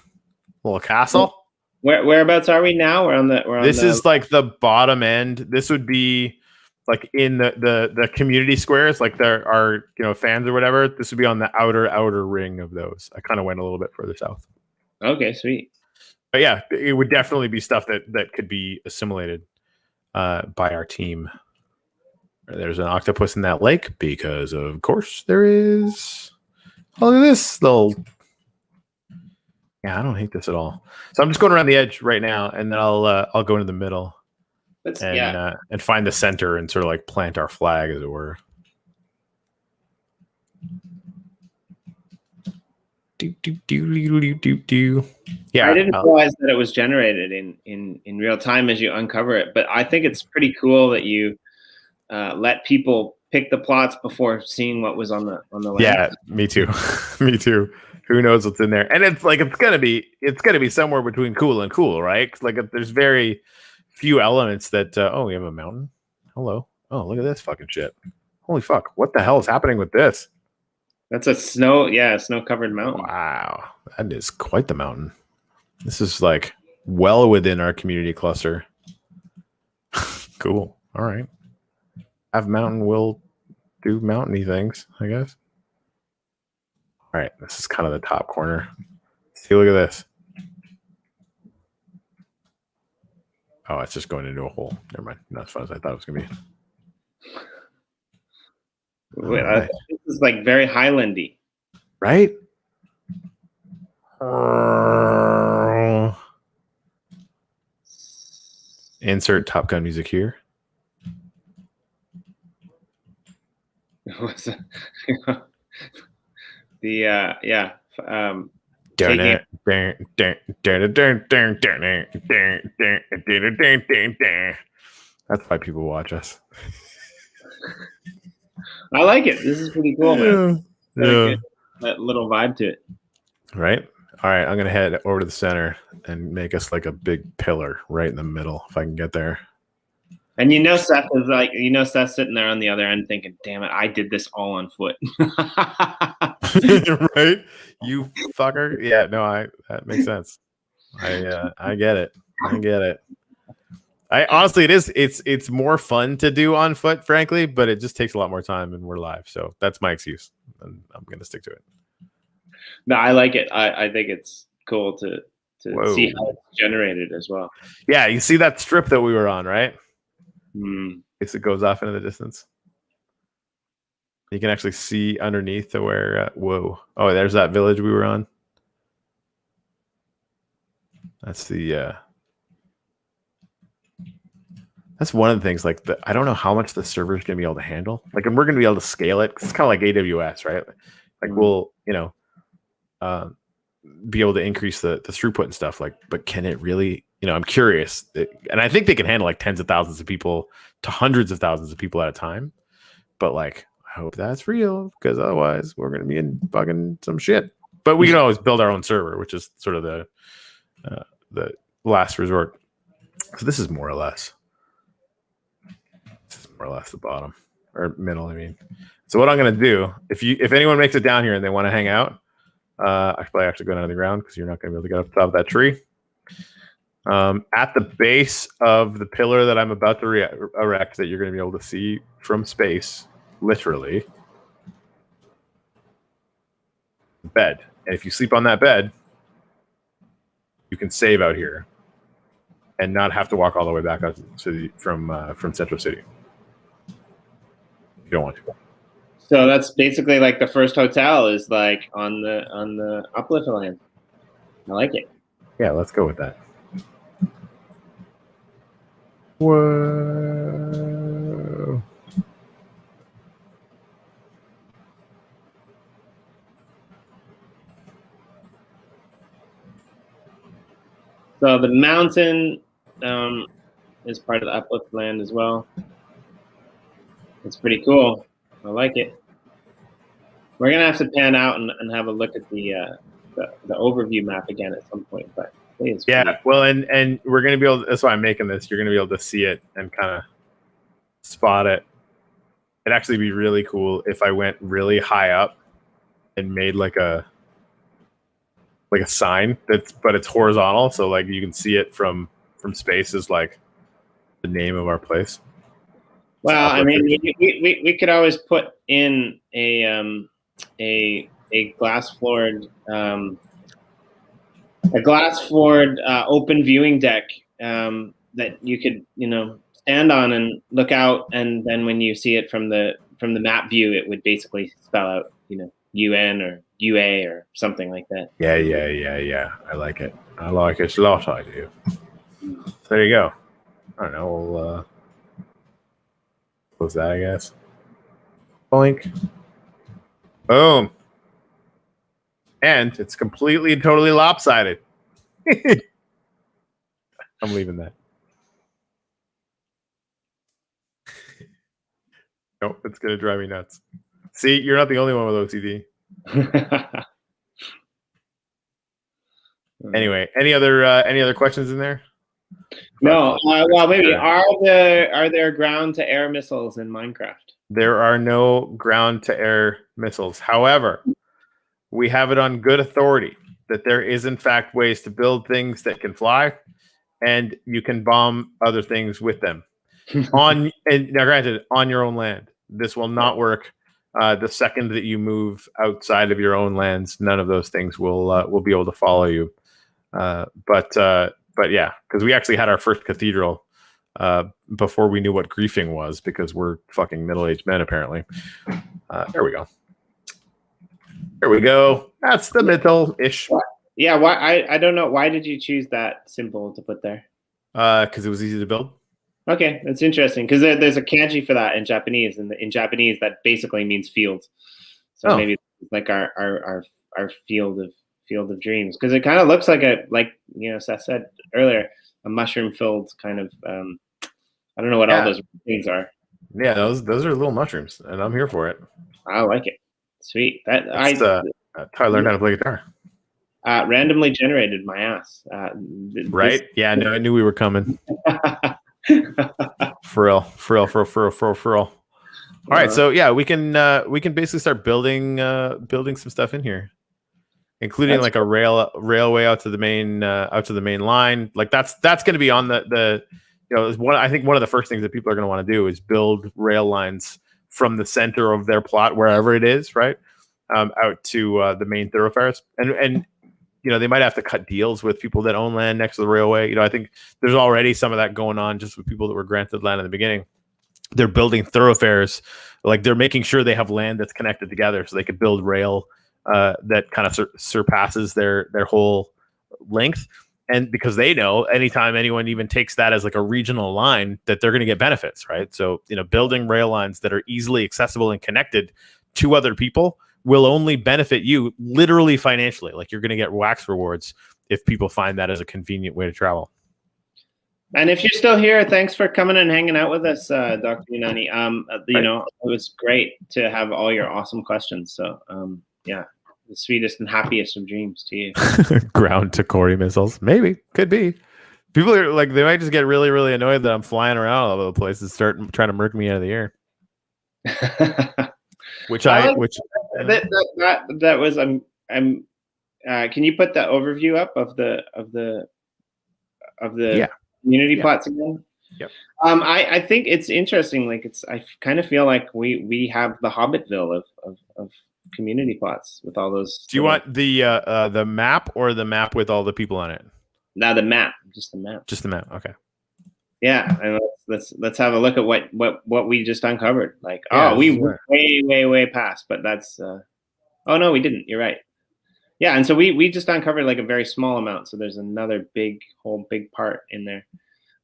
Speaker 1: Little castle.
Speaker 2: Whereabouts are we now?
Speaker 1: This is like the bottom end. This would be like in the community squares, like there are fans or whatever. This would be on the outer ring of those. I kind of went a little bit further south.
Speaker 2: Okay, sweet.
Speaker 1: But yeah, it would definitely be stuff that could be assimilated by our team. There's an octopus in that lake because, of course, there is. Oh, look at this little. Yeah, I don't hate this at all. So I'm just going around the edge right now, and then I'll go into the middle and find the center and sort of like plant our flag, as it were. Yeah,
Speaker 2: I didn't realize that it was generated in real time as you uncover it, but I think it's pretty cool that you let people pick the plots before seeing what was on the land.
Speaker 1: Yeah, me too. Me too. Who knows what's in there? And it's gonna be somewhere between cool and cool, right? Like there's very few elements that. Oh, we have a mountain. Hello. Oh, look at this fucking shit. Holy fuck! What the hell is happening with this?
Speaker 2: That's a snow-covered mountain.
Speaker 1: Wow, that is quite the mountain. This is like well within our community cluster. Cool. All right. Have mountain will do mountainy things, I guess. All right, this is kind of the top corner. See, look at this. Oh, it's just going into a hole. Never mind. Not as fun as I thought it was going to be.
Speaker 2: Wait, right. This is like very Highlandy.
Speaker 1: Right? Insert Top Gun music here.
Speaker 2: What's that? That's
Speaker 1: why people watch us.
Speaker 2: I like it. This is pretty cool, man.
Speaker 1: Yeah.
Speaker 2: That little vibe to it.
Speaker 1: Right? All right, I'm gonna head over to the center and make us like a big pillar right in the middle if I can get there.
Speaker 2: And Seth is like, Seth's sitting there on the other end thinking, damn it, I did this all on foot.
Speaker 1: Right? You fucker. Yeah, no, that makes sense. I get it. I get it. I honestly, it's more fun to do on foot, frankly, but it just takes a lot more time and we're live. So that's my excuse. And I'm gonna stick to it.
Speaker 2: No, I like it. I think it's cool to see how it's generated as well.
Speaker 1: Yeah, you see that strip that we were on, right?
Speaker 2: It
Speaker 1: goes off into the distance. You can actually see underneath to where. Whoa! Oh, there's that village we were on. That's the. That's one of the things. Like I don't know how much the server is going to be able to handle. Like, and we're going to be able to scale it. It's kind of like AWS, right? Like we'll, be able to increase the throughput and stuff. Like, but can it really? I'm curious, and I think they can handle like tens of thousands of people to hundreds of thousands of people at a time. But like, hope that's real, because otherwise we're gonna be in fucking some shit. But we can always build our own server, which is sort of the last resort. So this is more or less the bottom or middle. I mean, so what I'm gonna do, if anyone makes it down here and they want to hang out, I should probably actually go down to the ground because you're not gonna be able to get up top of that tree. At the base of the pillar that I'm about to erect, that you're gonna be able to see from space, literally, bed. And if you sleep on that bed, you can save out here and not have to walk all the way back out to from Central City. You don't want to.
Speaker 2: So that's basically like the first hotel is like on the Uplift land. I like it.
Speaker 1: Yeah, let's go with that. Whoa.
Speaker 2: So the mountain is part of the Uplift land as well. It's pretty cool. I like it. We're gonna have to pan out and have a look at the overview map again at some point. But please,
Speaker 1: yeah, well, and we're gonna be able. That's why I'm making this. You're gonna be able to see it and kind of spot it. It'd actually be really cool if I went really high up and made like a sign but it's horizontal, so like you can see it from space is like the name of our place.
Speaker 2: Well, I mean, we could always put in a glass floored open viewing deck that you could stand on and look out, and then when you see it from the map view, it would basically spell out UN or UA or something like that.
Speaker 1: Yeah. I like it. I like it a lot. I do. So there you go. I don't know. We'll close that, I guess. Boink. Boom. And it's completely and totally lopsided. I'm leaving that. Nope, it's gonna drive me nuts. See, you're not the only one with OCD. Anyway, any other questions in there?
Speaker 2: No. Well, maybe are there ground to air missiles in Minecraft?
Speaker 1: There are no ground to air missiles. However, we have it on good authority that there is in fact ways to build things that can fly, and you can bomb other things with them. Now, granted, on your own land. This will not work. The second that you move outside of your own lands, none of those things will be able to follow you. But yeah, because we actually had our first cathedral before we knew what griefing was, because we're fucking middle-aged men apparently. There we go. There we go. That's the middle-ish.
Speaker 2: Yeah. Why? I don't know. Why did you choose that symbol to put there?
Speaker 1: Because it was easy to build.
Speaker 2: Okay, that's interesting, because there's a kanji for that in Japanese, and in Japanese that basically means field. So maybe it's like our field of dreams, because it kind of looks like Seth said earlier, a mushroom filled kind of. I don't know what all those things are.
Speaker 1: Yeah, those are little mushrooms, and I'm here for it.
Speaker 2: I like it. Sweet. That's
Speaker 1: how I learned how to play guitar.
Speaker 2: Randomly generated, my ass.
Speaker 1: Right? Yeah, no, I knew we were coming. For real. All right, so yeah, we can basically start building some stuff in here, including like a railway out to the main line. Like that's going to be on the I think one of the first things that people are going to want to do is build rail lines from the center of their plot, wherever it is, right, out to the main thoroughfares, and they might have to cut deals with people that own land next to the railway. I think there's already some of that going on just with people that were granted land in the beginning. They're building thoroughfares, like they're making sure they have land that's connected together so they could build rail that kind of surpasses their whole length. And because they know anytime anyone even takes that as like a regional line, that they're going to get benefits, right? So, building rail lines that are easily accessible and connected to other people will only benefit you literally financially. Like you're going to get wax rewards if people find that as a convenient way to travel.
Speaker 2: And if you're still here, thanks for coming and hanging out with us, Dr. Unani. You
Speaker 1: Right.
Speaker 2: know, it was great to have all your awesome questions. So, yeah, the sweetest and happiest of dreams to you.
Speaker 1: Ground to Corey missiles. Maybe. Could be. People are like, they might just get really, really annoyed that I'm flying around all over the place and start trying to murk me out of the air. Which
Speaker 2: that was can you put the overview up of the
Speaker 1: Yeah.
Speaker 2: community
Speaker 1: Yeah.
Speaker 2: plots again?
Speaker 1: Yep.
Speaker 2: I think it's interesting. Like I kind of feel like we have the Hobbitville of community plots with all those.
Speaker 1: Do you want the map or the map with all the people on it?
Speaker 2: Now the map, just the map.
Speaker 1: Just the map. Okay.
Speaker 2: Yeah, and let's have a look at what we just uncovered. Like,
Speaker 1: Yeah,
Speaker 2: we
Speaker 1: sure.
Speaker 2: went way past, but that's oh no, we didn't. You're right. Yeah, and so we just uncovered like a very small amount. So there's another whole big part in there.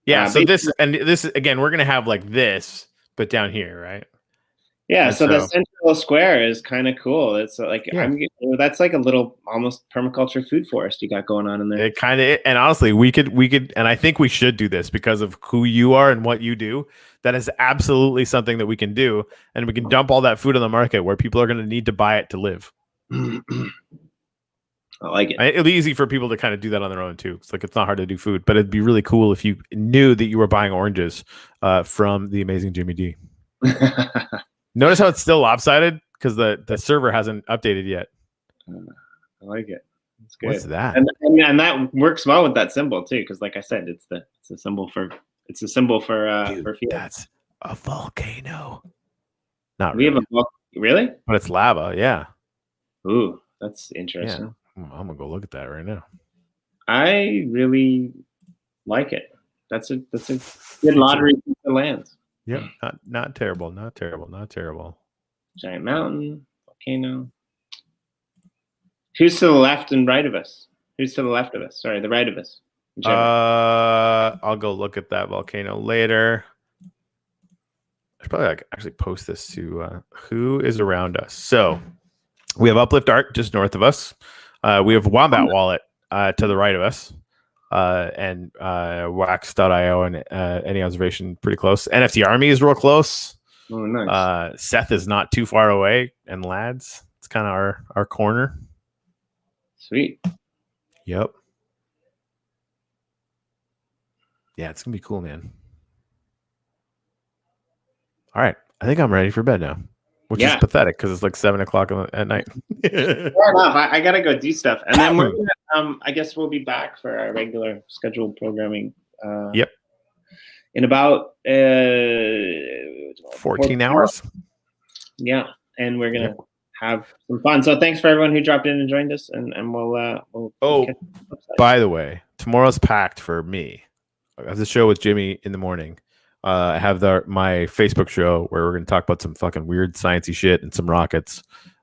Speaker 1: Yeah. So this again, we're gonna have like this, but down here, right?
Speaker 2: Yeah.
Speaker 1: And
Speaker 2: So the central square is kind of cool. It's like that's like a little almost permaculture food forest you got going on in there.
Speaker 1: It kind of, and honestly, we could, and I think we should do this because of who you are and what you do. That is absolutely something that we can do, and we can dump all that food on the market where people are going to need to buy it to live.
Speaker 2: I like it.
Speaker 1: It'll be easy for people to kind of do that on their own too. It's like it's not hard to do food, but it'd be really cool if you knew that you were buying oranges from the amazing Jimmy D. Notice how it's still lopsided because the server hasn't updated yet.
Speaker 2: I like it. It's good.
Speaker 1: What's that?
Speaker 2: And that works well with that symbol too, because like I said, it's a symbol for
Speaker 1: Dude,
Speaker 2: for fuel.
Speaker 1: that's a volcano. Not
Speaker 2: We
Speaker 1: really,
Speaker 2: have really,
Speaker 1: but it's lava. Yeah.
Speaker 2: Ooh, that's interesting.
Speaker 1: I'm gonna go look at that right now.
Speaker 2: I really like it. That's a good lottery piece of land.
Speaker 1: Yeah, not terrible, not terrible.
Speaker 2: Giant mountain, volcano. Who's to the left and right of us? Who's to the left of us? Sorry, the right of us.
Speaker 1: I'll go look at that volcano later. I should probably actually post this to who is around us. So we have Uplift Art just north of us. We have Wombat Wallet to the right of us. And wax.io and any observation pretty close. NFT Army is real close.
Speaker 2: Oh, nice.
Speaker 1: Seth is not too far away, and Lads, it's kind of our corner.
Speaker 2: Sweet.
Speaker 1: Yep. Yeah, it's gonna be cool, man. All right, I think I'm ready for bed now, which is pathetic because it's like 7:00 at night.
Speaker 2: Fair enough. I gotta go do stuff, and then we're gonna, I guess we'll be back for our regular scheduled programming.
Speaker 1: Yep.
Speaker 2: In about
Speaker 1: 14 hours.
Speaker 2: Yeah, and we're gonna have some fun. So thanks for everyone who dropped in and joined us, and we'll.
Speaker 1: By the way, tomorrow's packed for me. I have the show with Jimmy in the morning. I have my Facebook show where we're going to talk about some fucking weird sciencey shit and some rockets.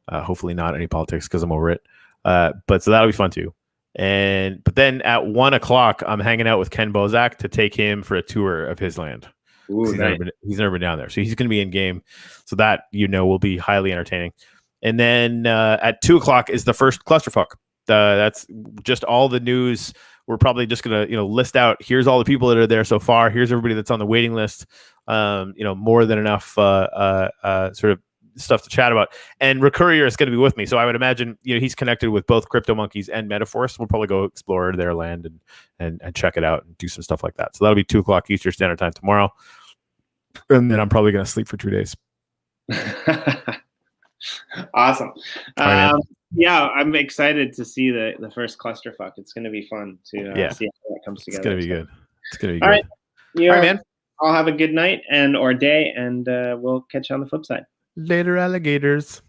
Speaker 1: Hopefully not any politics because I'm over it. But so that'll be fun too. But then at 1:00, I'm hanging out with Ken Bozak to take him for a tour of his land.
Speaker 2: Ooh,
Speaker 1: he's never been down there, so he's going to be in game. So that will be highly entertaining. And then at 2:00 is the first clusterfuck. That's just all the news. We're probably just gonna, list out. Here's all the people that are there so far. Here's everybody that's on the waiting list. More than enough sort of stuff to chat about. And Recurrier is going to be with me, so I would imagine he's connected with both Crypto Monkeys and Metaforce. We'll probably go explore their land and check it out and do some stuff like that. So that'll be 2:00 Eastern Standard Time tomorrow, and then I'm probably going to sleep for 2 days.
Speaker 2: Awesome. Yeah, I'm excited to see the first clusterfuck. It's going to be fun to see how that comes together.
Speaker 1: It's going to be good. It's going to be
Speaker 2: all
Speaker 1: good.
Speaker 2: Right. Yeah,
Speaker 1: all right, man.
Speaker 2: I'll have a good night or day, and we'll catch you on the flip side.
Speaker 1: Later, alligators.